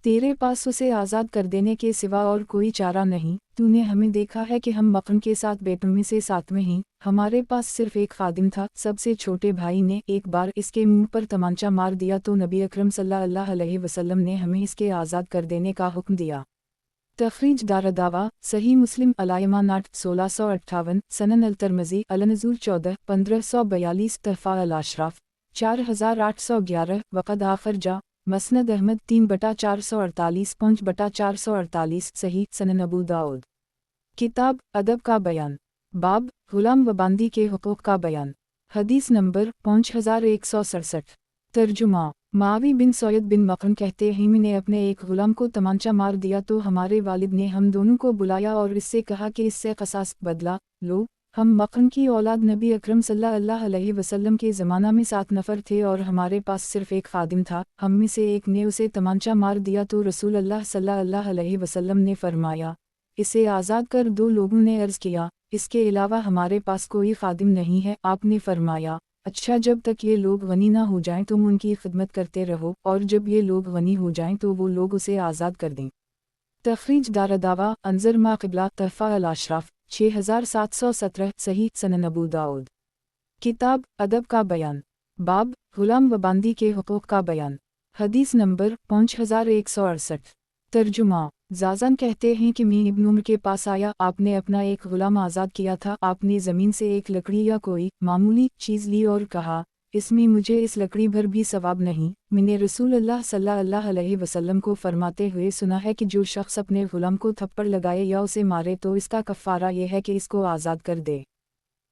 S1: तेरे पास उसे आज़ाद कर देने के सिवा और कोई चारा नहीं। तूने हमें देखा है कि हम मक़न के साथ बेटों में से सातवें हैं, हमारे पास सिर्फ एक खादिम था। सबसे छोटे भाई ने एक बार इसके मुंह पर तमांचा मार दिया तो नबी अकरम सल्लल्लाहु अलैहि वसल्लम ने हमें इसके आज़ाद कर देने का हुक्म दिया। तख़रीज दारदावा सही मुस्लिम अल-ईमान 8 1658 सनन अल-तिरमिज़ी अल-नज़ूर 14 1542 तहफ़ा अल-अशराफ 4811 वक़द आख़िर जा मसनद अहमद 3/448 5/448 सही सनन अबू दाऊद। किताब अदब का बयान, बाब गुलाम व बांदी के हुकूक का बयान। हदीस नंबर 5167। तर्जुमा। मावी बिन सैयद बिन मक़न कहते हैं मैंने अपने एक गुलाम को तमांचा मार दिया तो हमारे वालिद ने हम दोनों को बुलाया और इससे कहा कि इससे क़सास बदला लो। हम मक़न की औलाद नबी अकरम सल्लल्लाहु अलैहि वसल्लम के ज़माना में 7 नफ़र थे और हमारे पास सिर्फ एक खादिम था। हम में से एक ने उसे तमांचा मार दिया तो रसूल अल्लाह सल्लल्लाहु अलैहि वसल्लम ने फरमाया, इसे आज़ाद कर दो। लोगों ने अर्ज़ किया, इसके अलावा हमारे पास कोई खादिम नहीं है। आपने फरमाया, अच्छा, जब तक ये लोग गनी ना हो जाएं तुम उनकी खिदमत करते रहो और जब ये लोग गनी हो जाएं तो वो लोग उसे आज़ाद कर दें। तख़रीज दारदावा अंज़र मा क़िबला तहफ़ा अल-अशराफ 6717 सही सनन अबू दाऊद। किताब अदब का बयान, बाब गुलाम व बांदी के हुकूक का बयान। हदीस नंबर 5168। तर्जुमा। ज़ाज़न कहते हैं कि मैं इब्न उमर के पास आया, आपने अपना एक गुलाम आज़ाद किया था। आपने ज़मीन से एक लकड़ी या कोई मामूली चीज़ ली और कहा, इसमें मुझे इस लकड़ी भर भी सवाब नहीं। मैंने रसूल अल्लाह सल्लल्लाहु अलैहि वसल्लम को फरमाते हुए सुना है कि जो शख्स अपने गुलाम को थप्पड़ लगाए या उसे मारे तो इसका कफ़ारा यह है कि इसको आज़ाद कर दे।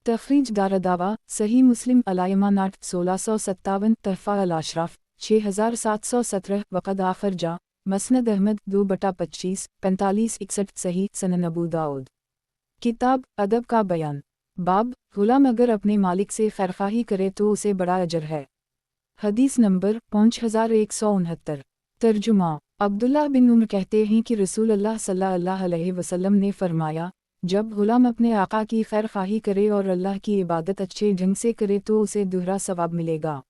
S1: तख़रीज दारदावा सही मुस्लिम अल-ईमान 8 1657 तहफ़ा अल-अशराफ 6717 वक़द आख़िर जा मसनद अहमद 2/25 4561 सही सनन अबू दाऊद। किताब अदब का बयान, बाब गुलाम अगर अपने मालिक से खैरख़्वाही करे तो उसे बड़ा अजर है। हदीस नंबर 5169। तर्जुमा। अब्दुल्लाह बिन उमर कहते हैं कि रसूल अल्लाह सल्लल्लाहु अलैहि वसल्लम ने फरमाया, जब गुलाम अपने आका की खैरख़्वाही करे और अल्लाह की इबादत अच्छे ढंग से करे तो उसे दोहरा सवाब मिलेगा।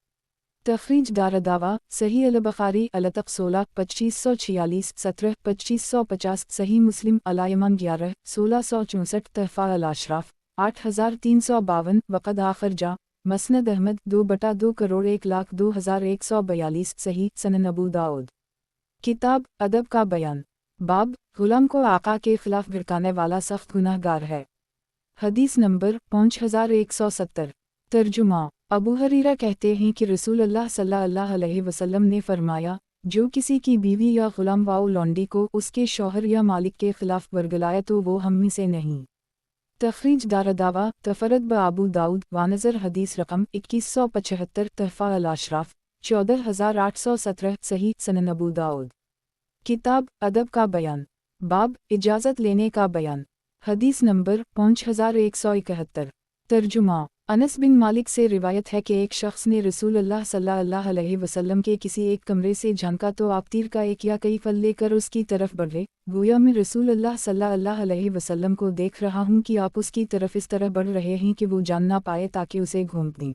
S1: तख़रीज दारदावा सही अल-बुख़ारी अल-तक़ 16 2546 17 2550 सही मुस्लिम अल-ईमान 11 1664 तहफ़ा अल-अशराफ 8352 वक़द आख़िर जा मसनद अहमद 2/2 करोड़ 1,02,142 सही सनन अबू दाऊद। किताब अदब का बयान, बाब गुलाम को आका के ख़िलाफ़ भिड़काने वाला सख्त गुनाहगार है। हदीस नंबर 5170। तर्जुमा। अबू हरीरा कहते हैं कि रसूल अल्लाह सल्लल्लाहु अलैहि वसल्लम ने फरमाया, जो किसी की बीवी या गुलाम वाओ लौंडी को उसके शौहर या मालिक के ख़िलाफ़ बरगलाए तो वो हम में से नहीं। तख़रीज दारदावा तफ़रद ब अबू दाऊद वानज़र हदीस रकम 2175 तहफ़ा अल-अशराफ 14817 सही सनन अबू दाऊद। किताब अदब का बयान, बाब इजाज़त लेने का बयान। हदीस नंबर 5171। तर्जुमा। अनस बिन मालिक से रिवायत है कि एक शख्स ने रसूल अल्लाह सल्लल्लाहु अलैहि वसल्लम के किसी एक कमरे से झांका तो आप तीर का एक या कई फल लेकर उसकी तरफ बढ़े। गोया मैं रसूल अल्लाह सल्लल्लाहु अलैहि वसल्लम को देख रहा हूँ कि आप उसकी तरफ इस तरह बढ़ रहे हैं कि वो जान ना पाए ताकि उसे घोंप दें।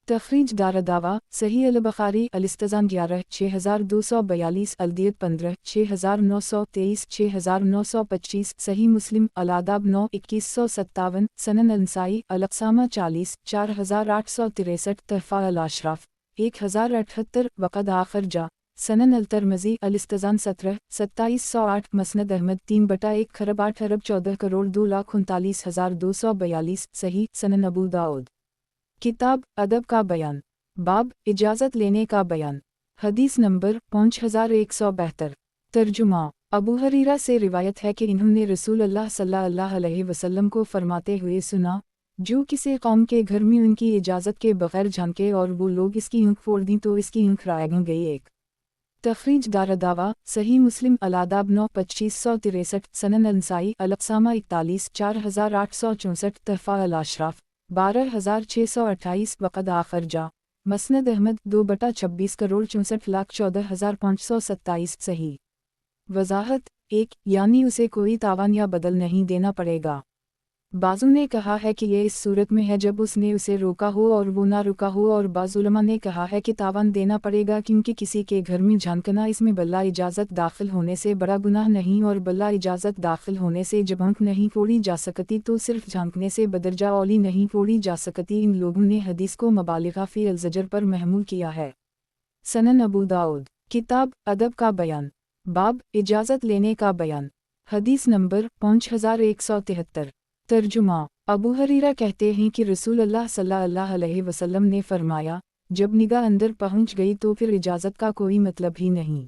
S1: तखरीज दारदावा सही अल-बुखारी अल-इस्तिज़ान 11 6242 अल-दियत 15 6923 6925 सही मुस्लिम अल-आदाब 9 2157 सनन अल-नसाई अल-अक़सामा 40 4863 तहफ़ा अल-अशराफ 1078 वक़द आखिर जा सनन अल-तिरमिज़ी अल-इस्तिज़ान 17 2708 मसनद अहमद 3/1 खरब 8 अरब 14 करोड़ 2,39,242 सही सनन अबू दाऊद। किताब अदब का बयान, बाब इजाज़त लेने का बयान। हदीस नंबर 5172। तर्जुमा अबू हरीरा से रिवायत है कि इन्होंने रसूल अल्लाह सल्लल्लाहु अलैहि वसल्लम को फरमाते हुए सुना, जो किसी कौम के घर में उनकी इजाज़त के बग़ैर झांके और वो लोग इसकी ऊँख फोड़ दी तो इसकी ऊँख रायग गई। एक तखरीज दारदावा सही मुस्लिम अल-आदाब 9 2563 सनन अल-नसाई अल-अक़सामा 41 4864 तहफ़ा अल-अशराफ 12628 वक़द आखिर जा मसनद अहमद 2/26 करोड़ 64,14,527 सही। वज़ाहत 1 यानी उसे कोई तावान या बदल नहीं देना पड़ेगा। बाज़ों ने कहा है कि ये इस सूरत में है जब उसने उसे रोका हो और वो ना रुका हो, और बाज़ उलमा ने कहा है कि तावान देना पड़ेगा क्योंकि किसी के घर में झांकना इसमें बल्ला इजाज़त दाखिल होने से बड़ा गुनाह नहीं, और बल्ला इजाज़त दाखिल होने से जब आँख नहीं फोड़ी जा सकती तो सिर्फ झांकने से बदरजा औली नहीं फोड़ी जा सकती। इन लोगों ने हदीस को मुबालिग़ा फ़ी अल-ज़जर पर महमूल किया है। सनन अबू दाऊद किताब अदब का बयान, बाब इजाज़त लेने का बयान। हदीस नंबर 5173। तर्जुमा अबू हरीरा कहते हैं कि रसूल अल्लाह सल्लल्लाहु अलैहि वसल्लम ने फरमाया, जब निगाह अंदर पहुंच गई तो फिर इजाज़त का कोई मतलब ही नहीं।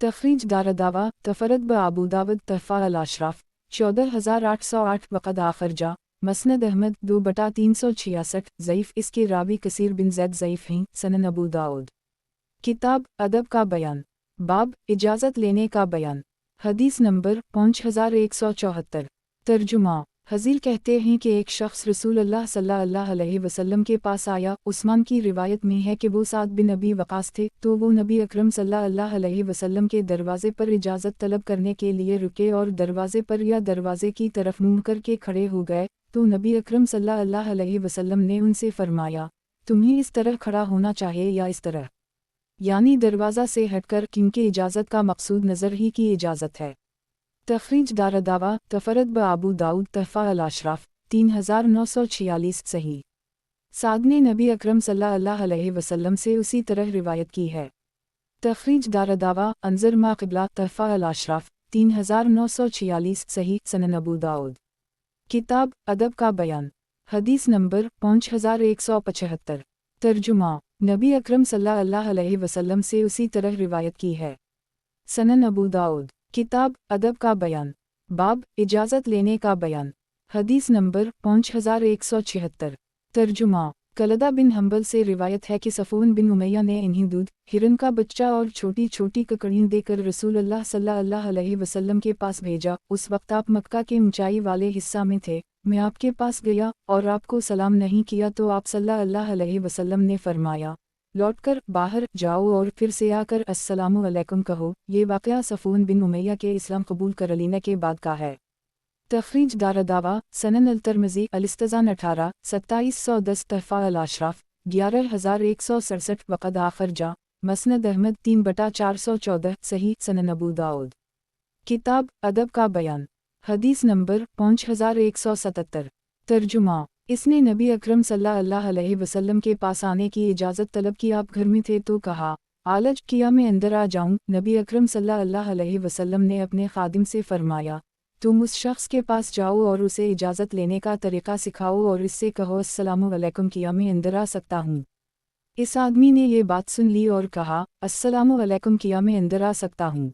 S1: तखरीज दारदावा तफरद ब अबू दाऊद तहफ़ा अल-अशराफ 14808 वक़द आखिर जा मसनद अहमद 2/366 ज़ईफ़ इसके रावी कसीर बिन ज़ैद ज़ईफ़ हैं। सनन अबू दाऊद किताब अदब का बयान, बाब इजाज़त लेने का बयान। हदीस नंबर 5174। तर्जुमा हज़ील कहते हैं कि एक शख्स रसूल अल्लाह सल्लल्लाहु अलैहि वसल्लम के पास आया। उस्मान की रिवायत में है कि वो साद बिन अबी वक़ास थे, तो वो नबी अकरम सल्लल्लाहु अलैहि वसल्लम के दरवाज़े पर इजाज़त तलब करने के लिए रुके और दरवाज़े पर या दरवाज़े की तरफ मुँह करके खड़े हो गए, तो नबी अकरम सल्लल्लाहु अलैहि वसल्लम ने उनसे फ़रमाया, तुम्हें इस तरह खड़ा होना चाहिए या इस तरह, यानी दरवाज़ा से हटकर, क्योंकि इजाज़त का मकसूद नज़र ही की इजाज़त है। तखरीज दारदावा तफरद ब अबू दाऊद तहफ़ा अल-अशराफ 3946 सही। साद ने नबी अकरम सल्लल्लाहु अलैहि वसल्लम से उसी तरह रिवायत की है। तखरीज दारदावा अंज़र मा क़िबला तहफ़ा अल-अशराफ 3946 सही। सनन अबू दाऊद किताब अदब का बयान। हदीस नंबर 5175। तर्जुमा नबी अकरम सल्लल्लाहु अलैहि वसल्लम से उसी तरह रिवायत की है। सनन अबू दाऊद किताब अदब का बयान, बाब इजाज़त लेने का बयान। हदीस नंबर 5176। तर्जुमा कलदा बिन हम्बल से रिवायत है कि सफ़ून बिन उमैया ने इन्हें दूध, हिरन का बच्चा और छोटी छोटी ककड़ियाँ देकर रसूल अल्लाह सल्लल्लाहु अलैहि वसल्लम के पास भेजा। उस वक्त आप मक्का के ऊंचाई वाले हिस्सा में थे। मैं आपके पास गया और आपको सलाम नहीं किया तो आप सल्लल्लाहु अलैहि वसल्लम ने फरमाया, लौटकर बाहर जाओ और फिर से आकर अस्सलामु अलैकुम कहो। ये वाक़या सफ़ून बिन उमैया के इस्लाम कबूल कर लेने के बाद का है। तखरीज दारदावा सनन अल-तिरमिज़ी अल-इस्तिज़ान 18 2710 तहफ़ा अल-अशराफ 11167 वक़द आखिर जा मसनद अहमद 3/414 सही। सनन अबू दाऊद किताब अदब का बयान। हदीस नंबर 5177। तर्जुमा इसने नबी अकरम सल्लल्लाहु अलैहि वसल्लम के पास आने की इजाज़त तलब की। आप घर में थे तो कहा, आलज किया मैं अंदर आ जाऊं। नबी अकरम सल्लल्लाहु अलैहि वसल्लम ने अपने खादिम से फरमाया, तुम उस शख्स के पास जाओ और उसे इजाज़त लेने का तरीक़ा सिखाओ और इससे कहो अस्सलामु अलैकुम किया मैं अंदर आ सकता हूँ। इस आदमी ने ये बात सुन ली और कहा, अस्सलामु अलैकुम किया मैं अंदर आ सकता हूँ।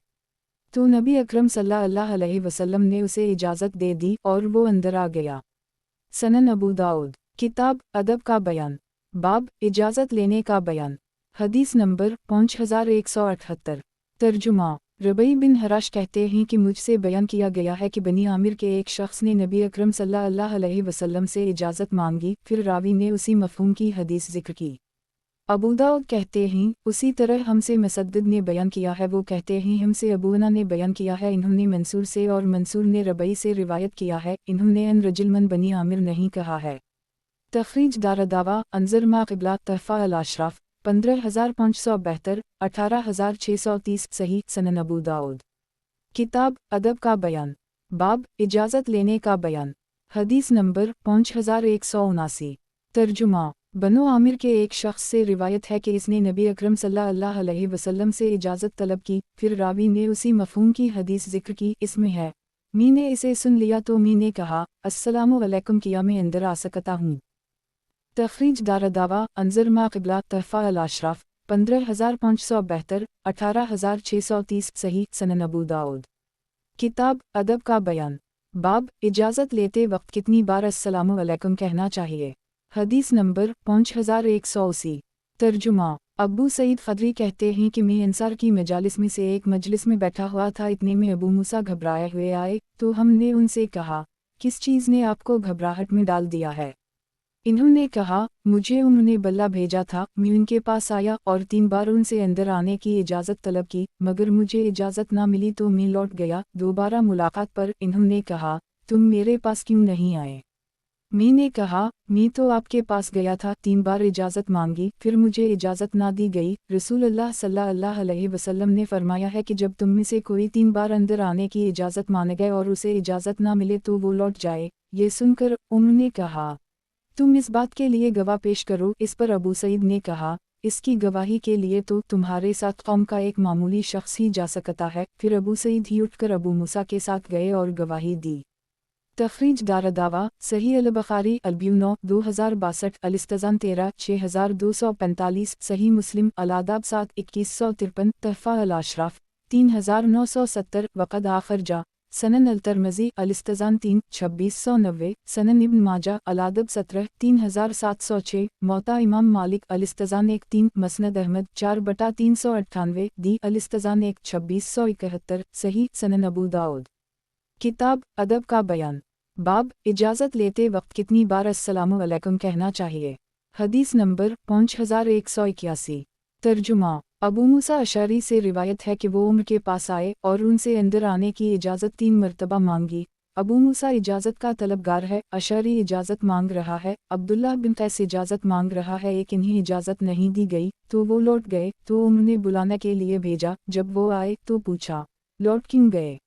S1: तो नबी अकरम सल्लल्लाहु अलैहि वसल्लम ने उसे इजाज़त दे दी और वो अंदर आ गया। सनन अबू दाऊद किताब अदब का बयान, बाब इजाज़त लेने का बयान। हदीस नंबर 5178। तर्जुमा रबई बिन हराश कहते हैं कि मुझसे बयान किया गया है कि बनी आमिर के एक शख्स ने नबी अकरम सल्लल्लाहु अलैहि वसल्लम से इजाज़त मांगी, फिर रावी ने उसी मफ़हूम की हदीस ज़िक्र की। अबू दाऊद कहते हैं उसी तरह हमसे मुसद्दिद ने बयान किया है। वो कहते हैं हमसे अबूना ने बयान किया है। इन्होंने मंसूर से और मंसूर ने रबई से रिवायत किया है। इन्होंने अन रजुल मन बनी आमिर नहीं कहा है। तखरीज दारदावा अंजर मा क़िबला तहफ़ा अल-अशराफ 15572 18630 सही सनन अबू दाऊद। किताब अदब का बयान, बाब इजाज़त लेने का बयान, हदीस नंबर 5179। तर्जुमा, बनो आमिर के एक शख्स से रिवायत है कि इसने नबी अकरम सल्लल्लाहु अलैहि वसल्लम से इजाज़त तलब की, फिर रावी ने उसी मफ़हूम की हदीस ज़िक्र की। इसमें है, मी ने इसे सुन लिया तो मी ने कहा, अस्सलामु अलैकुम, किया मैं अंदर आ सकता हूँ। तखरीज दारदावा अंजर मा क़िबला तहफ़ा अल-अशराफ 15572 18630 सही सनन अबू दाऊद। किताब अदब का बयान, बाब इजाज़त लेते वक्त कितनी बार अस्सलामु अलैकुम कहना चाहिए। हदीस नंबर 5180। तर्जुमा, अबू सईद खदरी कहते हैं कि मैं अंसार की मजालिस में से एक मजलिस में बैठा हुआ था, इतने में अबू मूसा घबराए हुए आए, तो हमने उनसे कहा, किस चीज़ ने आपको घबराहट में डाल दिया है। इन्होंने कहा, मुझे उन्होंने बल्ला भेजा था। मैं उनके पास आया और 3 बार उनसे अंदर आने की इजाज़त तलब की, मगर मुझे इजाज़त ना मिली तो मैं लौट गया। दोबारा मुलाकात पर इन्होंने कहा, तुम मेरे पास क्यों नहीं आए। मैंने कहा, मैं तो आपके पास गया था। 3 बार इजाज़त मांगी, फिर मुझे इजाज़त ना दी गई। रसूलुल्लाह सल्लल्लाहु अलैहि वसल्लम ने फरमाया है कि जब तुम में से कोई 3 बार अंदर आने की इजाज़त मांग गए और उसे इजाज़त ना मिले तो वो लौट जाए। ये सुनकर उन्होंने कहा, तुम इस बात के लिए गवाह पेश करो। इस पर अबू सईद ने कहा, इसकी गवाही के लिए तो तुम्हारे साथ कौम का एक मामूली शख्स ही जा सकता है। फिर अबू सईद ही उठकर अबू मूसा के साथ गए और गवाही दी। तखरीज दारदावा सही अल-बुखारी अल-ब्यूनो 2062 अल-इस्तज़ान 13 6245 सही मुस्लिम अल-आदाब 7 2153 तहफ़ा अल-अशराफ 3970 वक़द आखिर जा सनन अल-तिरमिज़ी अल-इस्तज़ान 3 2690 सनन इब्न माजा अल-अदब 17 3706 मौता इमाम मालिक अल-इस्तज़ान 1 3 मसनद अहमद 4/398 दी अल-इस्तज़ान 1 2671 सही सनन अबू दाऊद। किताब अदब का बयान, बाब इजाज़त लेते वक्त कितनी बार अस्सलामु अलैकुम कहना चाहिए। हदीस नंबर 5181। तर्जुमा, अबू मूसा अशअरी से रिवायत है कि वो उम्र के पास आए और उनसे अंदर आने की इजाज़त 3 मरतबा मांगी। अबू मूसा इजाज़त का तलबगार है, अशअरी इजाज़त मांग रहा है, अब्दुल्लाह बिन कैस इजाज़त मांग रहा है। एक इन्हें इजाज़त नहीं दी गई तो वो लौट गए, तो उन्होंने बुलाने के लिए भेजा। जब वो आए तो पूछा, लौट क्यों गए।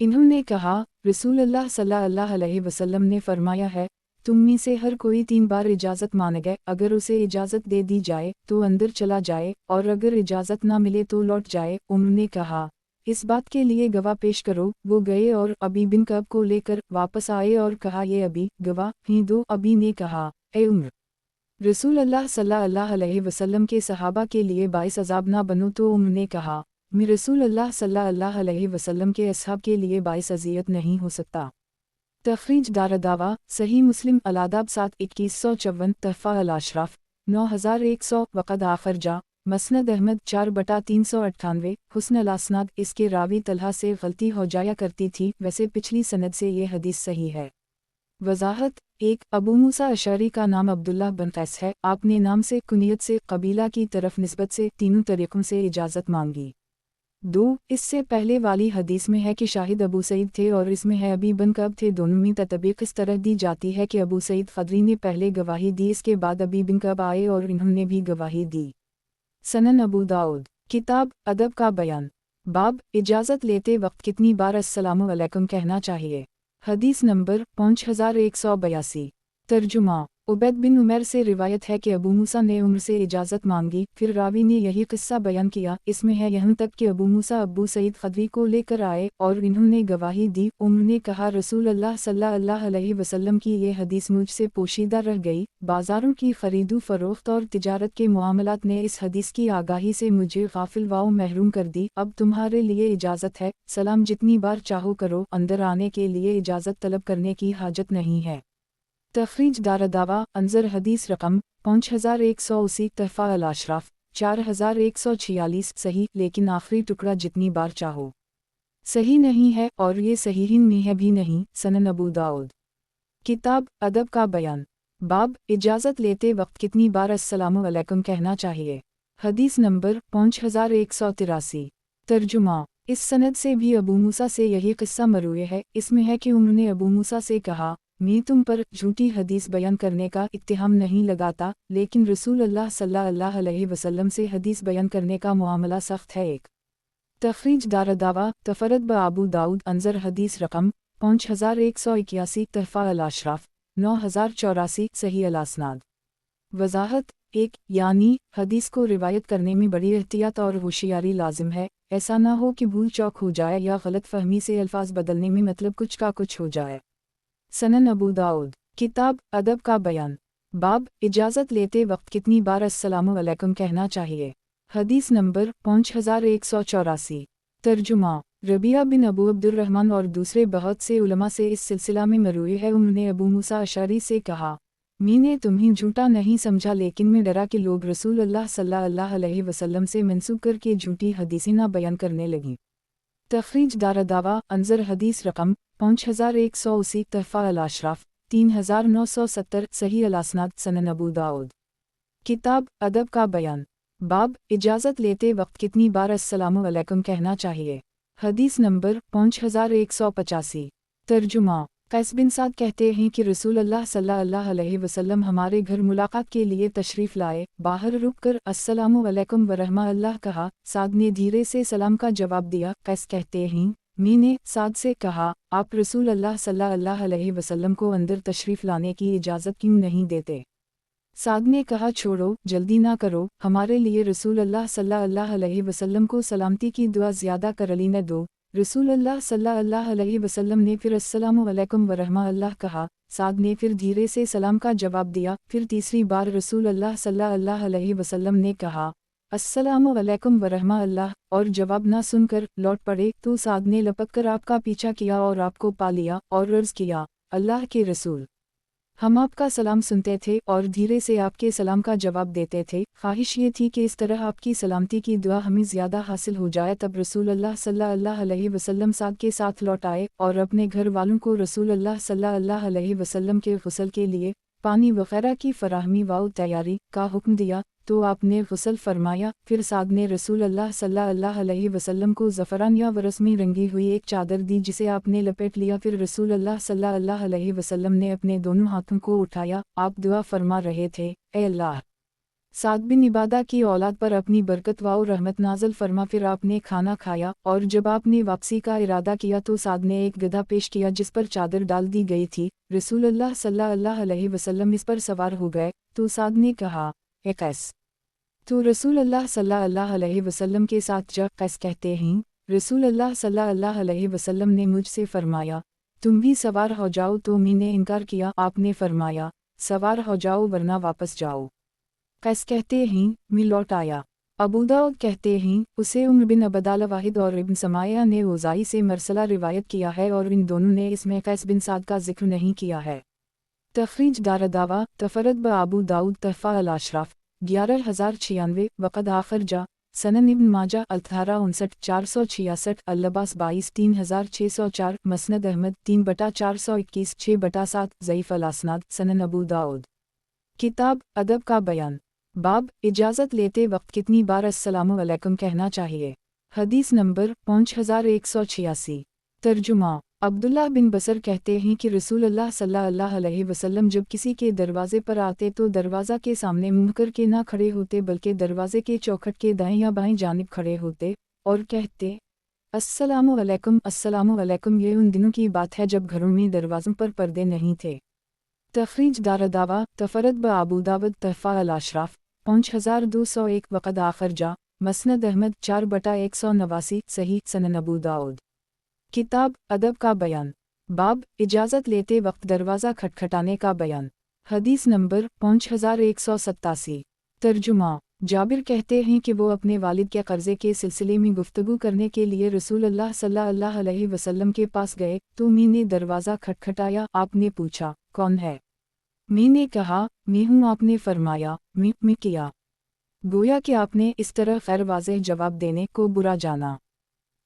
S1: इन्होंने कहा, रसूलुल्लाह सल्लल्लाहु अलैहि वसल्लम ने फरमाया है, तुम में से हर कोई 3 बार इजाज़त मांगे, अगर उसे इजाज़त दे दी जाए तो अंदर चला जाए और अगर इजाज़त ना मिले तो लौट जाए। उन्होंने कहा, इस बात के लिए गवाह पेश करो। वो गए और अबी बिन कब को लेकर वापस आए और कहा, ये अबी गवाह ही दो। अबी ने कहा, ए उम्र, रसूलुल्लाह सल्लल्लाहु अलैहि वसल्लम के सहाबा के लिए बाइस अज़ाब ना बनो। तो उन्होंने कहा, मैं रसूलुल्लाह सल्लल्लाहु अलैहि वसल्लम के असहाब के लिए बाइस अज़ियत नहीं हो सकता। तखरीज दारदावा सही मुस्लिम अल-आदाब 7 2154 तहफ़ा अल-अशराफ 9100 वक़द आखिर जा मसनद अहमद 4/398 हुस्न अल-असनाद। इसके रावी तलहा से गलती हो जाया करती थी, वैसे पिछली सनद से ये हदीस सही है। वज़ाहत 1 अबू मूसा अशअरी का नाम अब्दुल्लाह बिन कैस है। आपने नाम से, कुनियत से, कबीला की तरफ निस्बत से तीनों तरीक़ों से इजाज़त मांगी। 2 इससे पहले वाली हदीस में है कि शाहिद अबू सईद थे और इसमें है अबी बिन कब थे। दोनों में ततबीक इस तरह दी जाती है कि अबू सईद खदरी ने पहले गवाही दी, इसके बाद अबी बिन कब आए और इन्होंने भी गवाही दी। सनन अबू दाऊद। किताब अदब का बयान, बाब इजाज़त लेते वक्त कितनी बार अस्सलामु अलैकुम कहना चाहिए। हदीस नंबर 5182। तर्जुमा, उबैद बिन उमैर से रिवायत है कि अबू मूसा ने उम्र से इजाज़त मांगी, फिर रावी ने यही किस्सा बयान किया। इसमें है यहाँ तक कि अबू मूसा अबू सईद खदरी को लेकर आए और इन्होंने गवाही दी। उन्होंने कहा, रसूलुल्लाह सल्लल्लाहु अलैहि वसल्लम की ये हदीस मुझसे पोशीदा रह गई। बाज़ारों की खरीदो फरोख्त और तिजारत के मामलात ने इस हदीस की आगाही से मुझे गाफिल व महरूम कर दी। अब तुम्हारे लिए इजाज़त है, सलाम जितनी बार चाहो करो, अंदर आने के लिए इजाज़त तलब करने की हाजत नहीं है। तखरीज दारदावा अंजर हदीस रकम 5180 तहफ़ा अल-अशराफ 4146 सही, लेकिन आखिरी टुकड़ा जितनी बार चाहो सही नहीं है और ये सहीहीन में है भी नहीं। सनन अबू दाऊद। किताब अदब का बयान, बाब इजाज़त लेते वक्त कितनी बार अस्सलामु अलैकुम कहना चाहिए। हदीस नंबर 5183। तर्जुमा, इस सनद से भी अबू मूसा से यही किस्सा मरूए है। इसमें है कि उन्होंने अबू मूसा से कहा, मैं तुम पर झूठी हदीस बयान करने का इत्तिहाम नहीं लगाता, लेकिन रसूल अल्लाह सल्लल्लाहु अलैहि वसल्लम से हदीस बयान करने का मुआमला सख्त है। एक तखरीज दारदावा तफरद ब आबू दाऊद अंजर हदीस रकम 5181 तहफ़ा अल-अशराफ 9084 सही अल-असनाद। वज़ाहत 1 यानी हदीस को रिवायत करने में बड़ी एहतियात और होशियारी लाजिम है, ऐसा ना हो कि भूल चौक हो जाए या गलत फहमी से अल्फाज बदलने में मतलब कुछ का कुछ हो जाए। सनन अबू दाऊद किताब अदब का बयान बाब इजाज़त लेते वक्त कितनी बार अस्सलामु अलैकुम कहना चाहिए। हदीस नंबर 5184। तर्जुमा रबिया बिन अबू अब्दुर्रहमान और दूसरे बहुत से उलमा से इस सिलसिला में मरूई है। उन्होंने अबू मूसा अशअरी से कहा, मैंने तुम्हें झूठा नहीं समझा, लेकिन मैं डरा कि लोग रसूल अल्लाह सल्लल्लाहु अलैहि वसल्लम से मंसूब करके झूठी हदीसें ना बयान करने लगीं। तखरीज दारदावा अंजर हदीस रकम 5180 तहफ़ा अल-अशराफ 3970 सही अल-असनाद। सनन अबू दाऊद किताब अदब का बयान बाब इजाज़त लेते वक्त कितनी बार अस्सलामु अलैकुम कहना चाहिए। हदीस नंबर 5185। तर्जुमा कैस बिन साद कहते हैं कि रसूल अल्लाह सल्लल्लाहु अलैहि वसल्लम हमारे घर मुलाकात के लिए तशरीफ़ लाए। बाहर रुककर अस्सलामु अलैकुम व रहमतुल्लाह कहा। साद ने धीरे से सलाम का जवाब दिया। कैस कहते हैं, मैंने साद से कहा, आप रसूल अल्लाह सल्लल्लाहु अलैहि वसल्लम को अंदर तशरीफ़ लाने की इजाज़त क्यों नहीं देते। साद ने कहा, छोड़ो, जल्दी ना करो, हमारे लिए रसूल अल्लाह सल्लल्लाहु अलैहि वसल्लम को सलामती की दुआ ज़्यादा करली न दो। रसूल अल्लाह सल्लल्लाहु अलैहि वसल्लम ने फिर अस्सलामु अलैकुम व रहमतुल्लाह कहा। साद ने फिर धीरे से सलाम का जवाब दिया। फिर तीसरी बार रसूल अल्लाह सल्लल्लाहु अलैहि वसल्लम ने कहा, अस्सलामु अलैकुम व रहमतुल्लाह, और जवाब ना सुनकर लौट पड़े तो साद ने लपक कर आपका पीछा किया और आपको पा लिया और अर्ज़ किया, अल्लाह के रसूल, हम आपका सलाम सुनते थे और धीरे से आपके सलाम का जवाब देते थे। ख्वाहिश ये थी कि इस तरह आपकी सलामती की दुआ हमें ज़्यादा हासिल हो जाए। तब रसूल अल्लाह सल्लल्लाहु अलैहि वसल्लम साद के साथ लौट आए और अपने घर वालों को रसूल अल्लाह सल्लल्लाहु अलैहि वसल्लम के गुस्ल के लिए पानी वगैरह की फराहमी व तैयारी का हुक्म दिया तो आपने गुस्ल फरमाया। फिर साद ने रसूल अल्लाह सल्लल्लाहु अलैहि वसल्लम को ज़फ़रान या वरस में रंगी हुई एक चादर दी, जिसे आपने लपेट लिया। फिर रसूल अल्लाह सल्लल्लाहु अलैहि वसल्लम ने अपने दोनों हाथों को उठाया। आप दुआ फरमा रहे थे, ए अल्लाह, साद बिन इबादा की औलाद पर अपनी बरकत व रहमत नाज़िल फरमा। फिर आपने खाना खाया और जब आपने वापसी का इरादा किया तो साद ने एक गधा पेश किया जिस पर चादर डाल दी गई थी। रसूल अल्लाह सल्लल्लाहु अलैहि वसल्लम इस पर सवार हो गए तो साद ने कहा, ए कैस, तो रसूल अल्लाह सल्लल्लाहु अलैहि वसल्लम के साथ जा। कैस कहते हैं, रसूल अल्लाह सल्लल्लाहु अलैहि वसल्लम ने मुझसे फरमाया, तुम भी सवार हो जाओ, तो मैंने इनकार किया। आपने फरमाया, सवार हो जाओ वरना वापस जाओ। कैस कहते हैं, मैं लौट आया। अबू दाऊद कहते हैं, उसे उम्र बिन अबदाल वाहिद और इब्न समाया ने ओज़ाई से मरसला रिवायत किया है और इन दोनों ने इसमें कैस बिन साद का जिक्र नहीं किया है। तखरीज दारदावा तफरद ब आबू दाऊद तहफ़ा अल-अशराफ 11096 वक़द आखिर जा। सनन इब्न माजा 1859 466 अल-लबास 22 3604 मसनद अहमद 3/421 6/7 ज़ईफ़ अल-असनाद। सनन अबू दाऊद किताब अदब का बयान बाब इजाज़त लेते वक्त कितनी बार अस्सलामु अलैकुम कहना चाहिए। हदीस नंबर 5186। तर्जुमा अब्दुल्लाह बिन बसर कहते हैं कि रसूल अल्लाह सल्लल्लाहु अलैहि वसल्लम जब किसी के दरवाज़े पर आते तो दरवाज़ा के सामने मुँह करके ना खड़े होते, बल्कि दरवाज़े के चौखट के दाएं या बाएं जानिब खड़े होते और कहते, अस्सलामु अलैकुम अस्सलामु अलैकुम। ये उन दिनों की बात है जब घरों में दरवाज़ों पर पर्दे नहीं थे। तखरीज दारदावा तफरद ब आबू दाऊद तहफ़ा अल-अशराफ 5201 वक़द आखिर जा। मसनद अहमद 4/189 सही। सनन अबू दाऊद किताब अदब का बयान बाब इजाज़त लेते वक्त दरवाज़ा खटखटाने का बयान। हदीस नंबर 5187। तर्जुमा जाबिर कहते हैं कि वो अपने वालिद के कर्ज़े के सिलसिले में गुफ्तगू करने के लिए रसूल अल्लाह सल्लल्लाहु अलैहि वसल्लम के पास गए तो मैंने दरवाज़ा खटखटाया। आपने पूछा, कौन है? मैंने कहा, मैं हूँ। आपने फरमाया, मैं किया। गोया कि आपने इस तरह खैर वाज़ेह जवाब देने को बुरा जाना।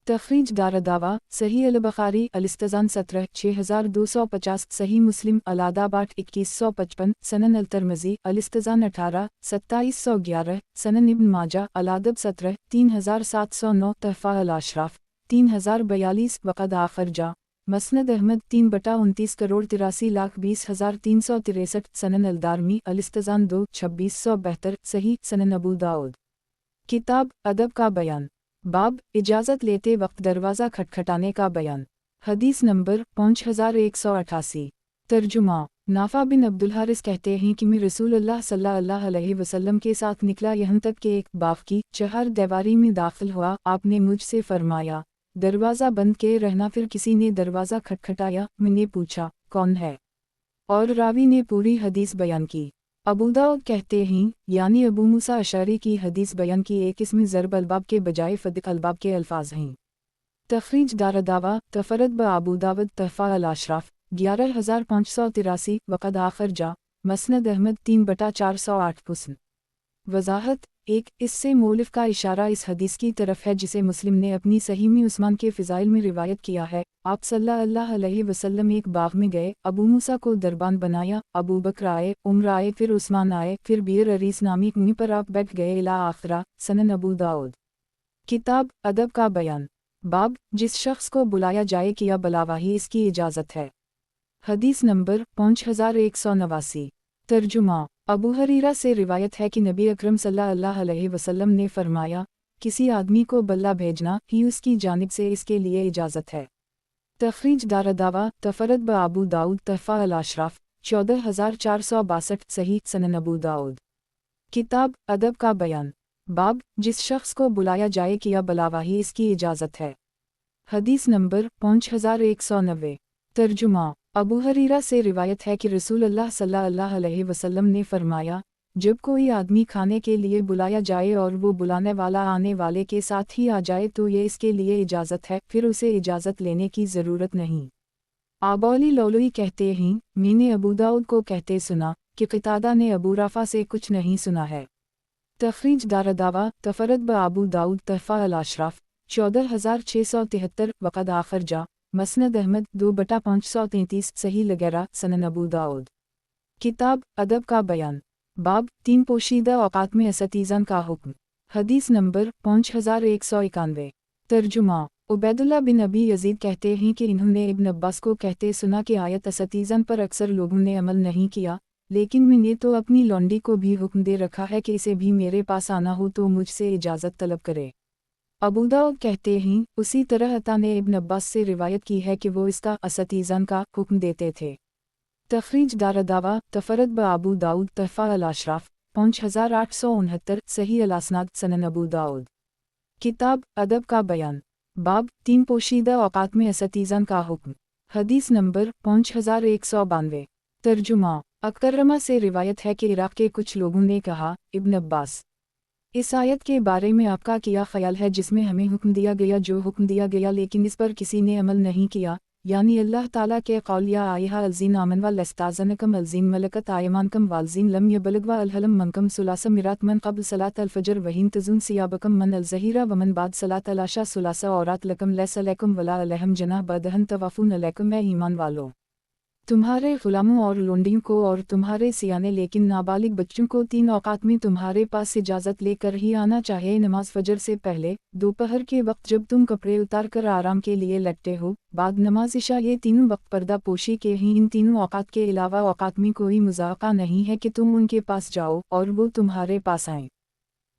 S1: तखरीज दारदावा सही अल-बुखारी अल-इस्तिज़ान 17 6250 सही मुस्लिम अल-आदाब 2155 सनन अल-तिर्मिज़ी अल-इस्तिज़ान 18 2711 सनन इब्न माजा अल-अदब 17 3709 तहफ़ा अल-अशराफ 3042 वक़द आखिर जा। مسند احمد 3/29 करोड़ 83,20,363 सनन अलदारमी अलिस्तजान 2/2672 सही सनन अबू दाऊद। किताब अदब का बयान। बाब इजाज़त लेते वक्त दरवाज़ा खटखटाने का बयान। हदीस नंबर 5188। तर्जुमा। नाफा बिन अब्दुल हारिस कहते हैं कि मैं रसूलुल्लाह सल्लल्लाहु अलैहि वसल्लम के साथ निकला, यहाँ तक कि एक बाफ की चहार दीवारी में दाखिल हुआ। आपने मुझसे फरमाया, दरवाज़ा बंद किए रहना। फिर किसी ने दरवाज़ा खटखटाया। मैंने पूछा, कौन है? और रावी ने पूरी हदीस बयान की। अबू दाऊद कहते हैं, यानी अबू मूसा अशअरी की हदीस बयान की एक इसमें ज़रब अलबाब के बजाय फ़दिक अलबाब के अल्फाज हैं। तखरीज दारदावा तफरद ब अबू दाऊद तहफ़ा अल अशराफ 11583 वक़द आखर जा मसनद अहमद 3/408 हुस्न। वज़ाहत। एक इससे मौलिफ का इशारा इस हदीस की तरफ है जिसे मुस्लिम ने अपनी सही में उस्मान के फ़िज़ाइल में रिवायत किया है। आप सल्लल्लाहु अलैहि वसल्लम एक बाग में गए, अबू मूसा को दरबान बनाया, अबू बकर आए, उमर आए, फिर उस्मान आए, फिर बीर अरीस नामी मुनि पर आप बैठ गए इला आखिरा। सनन अबू दाऊद। किताब अदब का बयान। बाब जिस शख्स को बुलाया जाए किया बलावाही इसकी इजाज़त है। हदीस नंबर 5189। तर्जुमा। अबू हरीरा से रिवायत है कि नबी अकरम सल्लल्लाहु अलैहि वसल्लम ने फरमाया, किसी आदमी को बल्ला भेजना ही उसकी जानिब से इसके लिए इजाज़त है। तखरीज दारदावा तफरद ब अबू दाऊद तहफ़ा अल अशराफ 14462 सही सनन अबू दाऊद। किताब अदब का बयान। बाब जिस शख्स को बुलाया जाए किया बलावाही इसकी इजाज़त है। हदीस नंबर 5190। तर्जुमा। अबू हरीरा से रिवायत है कि रसूलुल्लाह सल्लल्लाहु अलैहि वसल्लम ने फरमाया, जब कोई आदमी खाने के लिए बुलाया जाए और वो बुलाने वाला आने वाले के साथ ही आ जाए तो ये इसके लिए इजाज़त है, फिर उसे इजाज़त लेने की ज़रूरत नहीं। आबौली लौलुई कहते हैं, मैंने अबू दाऊद को कहते सुना कि क़तादा ने अबू राफ़ा से कुछ नहीं सुना है। तखरीज दारदावा तफरद ब अबू दाऊद तहफ़ा अल अशराफ 14673 वक़द आखर जा मसनद अहमद 2/533 सही लगैरा सनन अबू दाऊद। किताब अदब का बयान। बाब 3 पोशीदा औक़ात में असतीज़ान का हुक्म। हदीस नंबर 5191। तर्जुमा। उबैदुल्लाह बिन अबी यजीद कहते हैं कि इन्होंने इब्न अब्बास को कहते सुना कि आयत असतीज़ान पर अक्सर लोगों ने अमल नहीं किया, लेकिन मैंने तो अपनी लौंडी को भी हुक्म दे रखा है कि इसे भी मेरे पास आना हो तो मुझसे इजाज़त तलब करे। अबू दाऊद कहते हैं, उसी तरह अता ने इब्न अब्बास से रिवायत की है कि वो इसका असतीज़ान का हुक्म देते थे। तखरीज दारदावा तफरद ब अबू दाऊद तहफ़ा अल अशराफ 5869 सही अल असनाद सनन अबू दाऊद। किताब अदब का बयान। बाब 3 पोशीदा औक़ात में असतीज़ान का हुक्म। हदीस नंबर 5192। तर्जुमा। अकरमा से रिवायत है कि इराक़ के कुछ लोगों ने कहा, इब्न अब्बास, इस आयत के बारे में आपका क्या ख्याल है जिसमें हमें हुक्म दिया गया जो हुक्म दिया गया लेकिन इस पर किसी ने अमल नहीं किया, यानी अल्लाह ताला के कौल या आयहा अलजीन आमन व लस्ताज़नकम अलजीन मलकत आयमानकम वालजीन लम यबलग व अलहलम मनकम सुलासा मिरात मन क़ब्ल सलात अलफजर वहीन तजुन सियाबकम मन अलज़हीरा वमन बाद सलात अलाशा सुलासा औरात लकम लैस अलैकुम वला अलहम जनाह बदहन तवाफ़ून अलैकुम ए ईमान वालों, तुम्हारे ग़ुलामों और लोंडियों को और तुम्हारे सियाने लेकिन नाबालिग बच्चों को 3 औक़ात में तुम्हारे पास इजाज़त लेकर ही आना चाहिए। नमाज फजर से पहले, दोपहर के वक्त जब तुम कपड़े उतार कर आराम के लिए लटते हो, बाद नमाज इशा, ये तीनों वक्त पर्दा पोशी के ही। इन तीनों औक़ात के अलावा औक़ात में कोई मुज़ाक़ा नहीं है कि तुम उनके पास जाओ और वो तुम्हारे पास आएँ।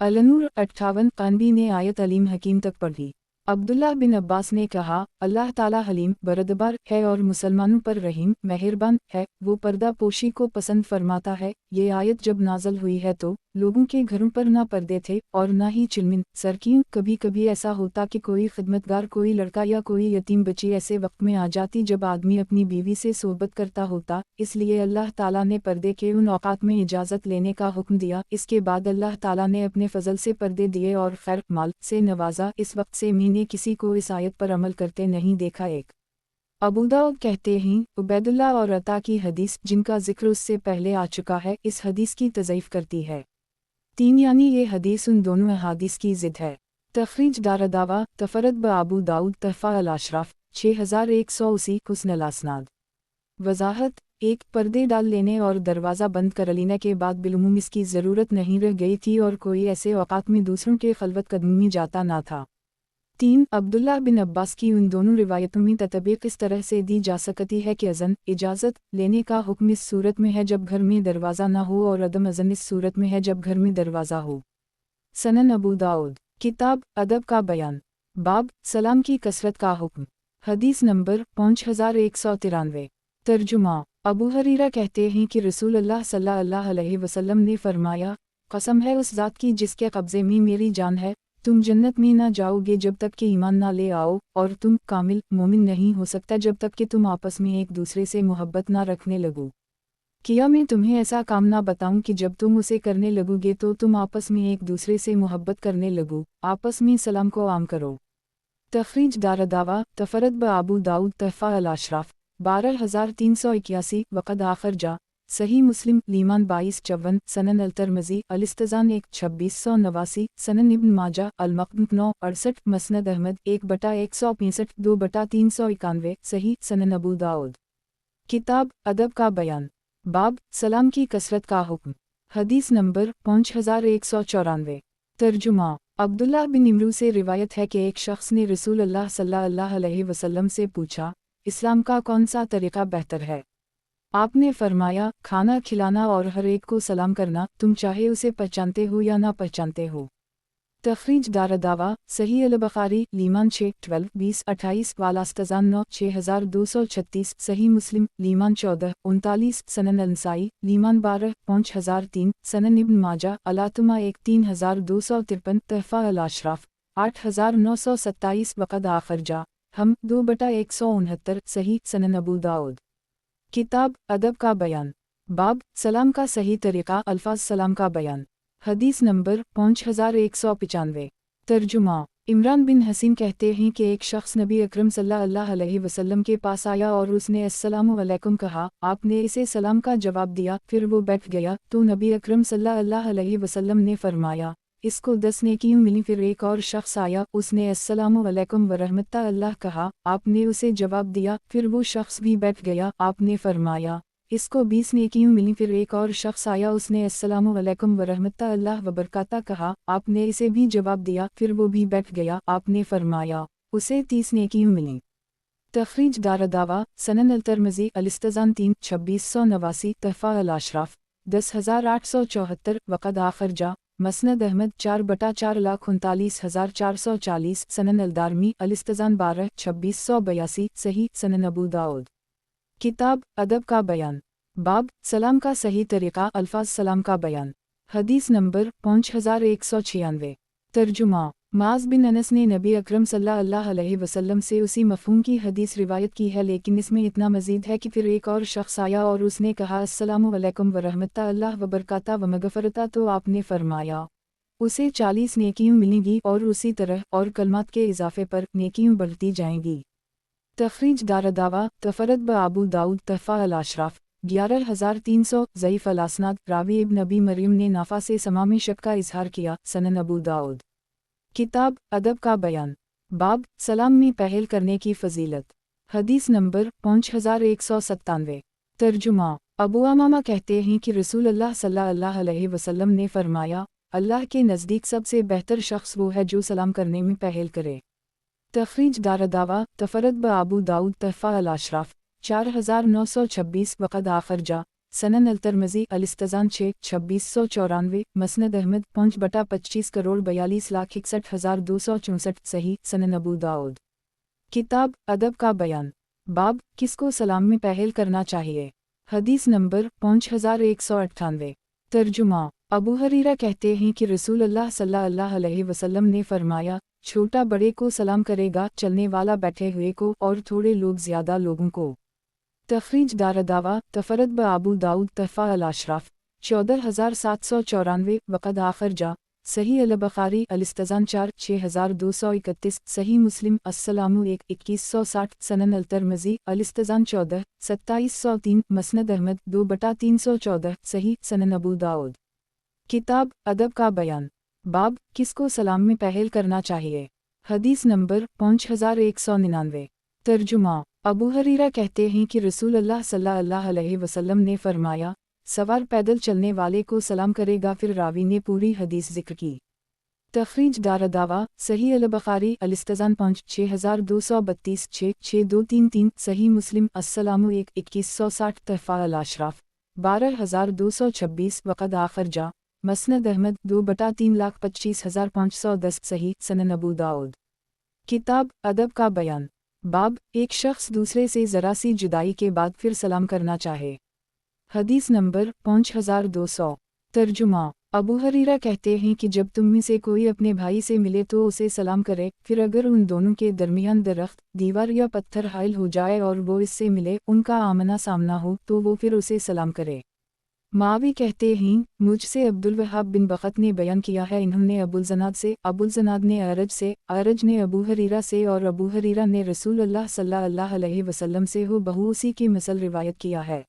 S1: अल-नूर 58 कानबी ने आयत अलीम हकीम तक पढ़ी। अब्दुल्लाह बिन अब्बास ने कहा, अल्लाह ताला हलीम बरदबार है और मुसलमानों पर रहीम मेहरबान है, वो पर्दा पोशी को पसंद फरमाता है। ये आयत जब नाज़ल हुई है तो लोगों के घरों पर ना पर्दे थे और ना ही चिलमिन सरकियों। कभी कभी ऐसा होता कि कोई खिदमतगार, कोई लड़का या कोई यतीम बच्ची ऐसे वक्त में आ जाती जब आदमी अपनी बीवी से सोहबत करता होता, इसलिए अल्लाह ताला ने पर्दे के उन औक़ात में इजाज़त लेने का हुक्म दिया। इसके बाद अल्लाह ताला ने अपने फजल से पर्दे दिए और खैर माल से नवाजा। इस वक्त से मैंने किसी को इस आयत पर अमल करते नहीं देखा। एक अबू दाऊद कहते हैं, उबैदुल्लाह और अता की हदीस जिनका जिक्र उससे पहले आ चुका है, इस हदीस की तज़ईफ़ करती है। 3 यानी ये हदीस उन दोनों अहादीस की ज़िद है। तखरीज दारदावा तफरद ब अबू दाऊद तहफ़ा अल अशराफ 6180 हुस्न अल असनाद। वज़ाहत। एक पर्दे डाल लेने और दरवाज़ा बंद कर लेने के बाद बिलुमुम इसकी ज़रूरत नहीं रह गई थी और कोई ऐसे औक़ात में दूसरों के खलवत कदमी में जाता ना था। 3 अब्दुल्ला बिन अब्बास की उन दोनों रिवायतों में ततबीक इस तरह से दी जा सकती है कि अज़न इजाज़त लेने का हुक्म इस सूरत में है जब घर में दरवाज़ा ना हो और अदम अज़न इस सूरत में है जब घर में दरवाज़ा हो। सनन अबू दाऊद किताब अदब का बयान बाब सलाम की कसरत का हुक्म हदीस नंबर 5193 तर्जुमा अबू हरीरा कहते हैं कि रसूल अल्लाह सल्लल्लाहु अलैहि वसल्लम ने फरमाया, कसम है उस ज़ात की जिसके कब्ज़े में मेरी जान है, तुम जन्नत में ना जाओगे जब तक कि ईमान ना ले आओ, और तुम कामिल मोमिन नहीं हो सकता जब तक कि तुम आपस में एक दूसरे से मोहब्बत ना रखने लगो। किया मैं तुम्हें ऐसा काम ना बताऊं कि जब तुम उसे करने लगोगे तो तुम आपस में एक दूसरे से मोहब्बत करने लगो, आपस में सलाम को आम करो। तखरीज दारदावा तफरद ब अबू दाऊद तहफ़ा अल अशराफ 12381 वक़द आखर जा सही मुस्लिम लीमान 2254 सनन अल तरमज़ी अलिस्तज़ान 1 2689 सनन इब्न माजा अल मक़दम 968 मसनद अहमद 1/165 2/391 सही सनन अबू दाऊद किताब अदब का बयान बाब सलाम की कसरत का हुक्म हदीस नंबर 5194 तर्जुमा अब्दुल्ला बिन इमरू से रिवायत है कि एक शख्स ने रसूल अल्लाह सल्लल्लाहु अलैहि वसल्लम से पूछा, इस्लाम का कौन सा तरीक़ा बेहतर है? आपने फरमाया, खाना खिलाना और हर एक को सलाम करना, तुम चाहे उसे पहचानते हो या ना पहचानते हो। तखरीज दारदावा सही अल बुखारी लीमान 6 12 20 28 वालास्तज़ान 9 6236 सही मुस्लिम लीमान 14 39 सनन अनसाई लीमान 12 5003 सनन इब्न माजा अलातुमा 1 3253 तहफ़ा अल अशराफ 8927 वक़द आखर जा हम 2/169 सही सनन अबू दाऊद किताब अदब का बयान बाब सलाम का सही तरीक़ा अल्फाज सलाम का बयान हदीस नंबर 5195 तर्जुमा इमरान बिन हसीन कहते हैं कि एक शख्स नबी अकरम सल्लल्लाहु अलैहि वसल्लम के पास आया और उसने अस्सलामु अलैकुम कहा, आपने इसे सलाम का जवाब दिया, फिर वो बैठ गया तो नबी अकरम सल्लल्लाहु अलैहि वसल्लम ने फरमाया, इसको 10 नेकियां मिली। फिर एक और शख्स आया, उसने अस्सलामु अलैकुम व रहमतुल्लाह कहा, आपने उसे जवाब दिया, फिर वो शख्स भी बैठ गया, आपने फरमाया, इसको 20 नेकियां मिली। फिर एक और शख्स आया, उसने अस्सलामु अलैकुम व रहमतुल्लाह व बरकाता कहा, आपने इसे भी जवाब दिया, फिर वो भी बैठ गया, आपने फरमाया, उसे 30 नेकियां मिली। तखरीज दारदावा सनन अल तरमज़ी अलिस्तज़ान 3 2689 तहफ़ा अल अशराफ 10874 वक़द आखर जा मसनद अहमद 4/439,440 सनन अल दारमी अलिस्तज़ान 12 2682 सही सनन अबू दाऊद किताब अदब का बयान बाब सलाम का सही तरीक़ा अल्फाज सलाम का बयान हदीस नंबर 5196 तर्जुमा माज़ बिन अनस ने नबी अकरम सल्लल्लाहु अलैहि वसल्लम से उसी मफ़हूम की हदीस रिवायत की है, लेकिन इसमें इतना मज़ीद है कि फिर एक और शख्स आया और उसने कहा अस्सलामु अलैकुम व रहमतुल्लाह व बरकाता व मग़फ़रता, तो आपने फरमाया उसे 40 नेकियां मिलेंगी और उसी तरह और कलमात के इजाफे पर नेकियां बढ़ती जाएंगी। तखरीज दारदावा तफरद ब अबू दाऊद तहफ़ा अल अशराफ 11300 ज़ईफ़ अल असनाद रावी इब्न नबी मरियम ने नाफा से समा में शक का इजहार किया सनन अबू दाऊद किताब अदब का बयान बाब सलाम में पहल करने की फ़जीलत हदीस नंबर 5197 तर्जुमा अबू अमामा कहते हैं कि रसूल अल्लाह सल्लल्लाहु अलैहि वसल्लम ने फरमाया, अल्लाह के नज़दीक सबसे बेहतर शख्स वो है जो सलाम करने में पहल करे। तखरीज दारदावा तफरद ब अबू दाऊद तहफ़ा अल अशराफ 4926 वक़द आखर जा सनन अल तरमज़ी अलिस्तज़ान 6 2694 मसनद अहमद 5/25 करोड़ 42,61,264 सही सनन अबू दाऊद किताब अदब का बयान बाब किसको सलाम में पहल करना चाहिए हदीस नंबर 5198 तर्जुमा अबू हरीरा कहते हैं कि रसूल अल्लाह सल्लल्लाहु अलैहि वसल्लम ने फरमाया, छोटा बड़े को सलाम करेगा, चलने वाला बैठे हुए को, और थोड़े लोग ज़्यादा लोगों को। तखरीज दारदावा तफरद ब अबू दाऊद तहफ़ा अल अशराफ 14794 वक़द आखर जा सही अल बुखारी अलिस्तज़ान 4 6231 सही मुस्लिम अस्सलामु 1 2160 सनन अल तरमज़ी अलिस्तज़ान 14 2703 मसनद अहमद 2/314 सही सनन अबू दाऊद किताब अदब का बयान बाब किसको सलाम में पहल करना चाहिए हदीस नंबर 5199 तर्जुमा अबू हरीरा कहते हैं कि रसूल अल्लाह सल्लल्लाहु अलैहि वसल्लम ने फरमाया, सवार पैदल चलने वाले को सलाम करेगा। फिर रावी ने पूरी हदीस जिक्र की। تخریج دارالدعویٰ صحیح البخاری الاستذان 6232 6233 صحیح مسلم السلام 2160 تحفہ الاشراف 12226 وقد آخر جا مسند احمد 2/3,25,510 صحیح سنن ابو داؤد کتاب ادب کا بیان باب ایک شخص دوسرے سے ذرا سی جدائی کے بعد پھر سلام کرنا چاہے۔ حدیث نمبر 5200 ترجمہ ابو ہریرہ کہتے ہیں کہ جب تم میں سے کوئی اپنے بھائی سے ملے تو اسے سلام کرے، پھر اگر ان دونوں کے درمیان درخت، دیوار یا پتھر حائل ہو جائے اور وہ اس سے ملے، ان کا آمنا سامنا ہو تو وہ پھر اسے سلام کرے۔ معاوی کہتے ہیں مجھ سے عبدالوہاب بن بخت نے بیان کیا ہے، انہوں نے ابوالزناد سے، ابوالزناد نے اعرج سے، اعرج نے ابو ہریرہ سے اور ابو ہریرہ نے رسول اللہ صلی اللہ علیہ وسلم سے ہو بہو اسی کی مثل روایت کیا ہے۔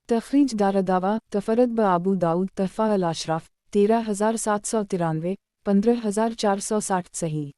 S1: تخریج دارالدعویٰ تفرد بابو داؤد تحفہ الاشراف 13793 15460 صحیح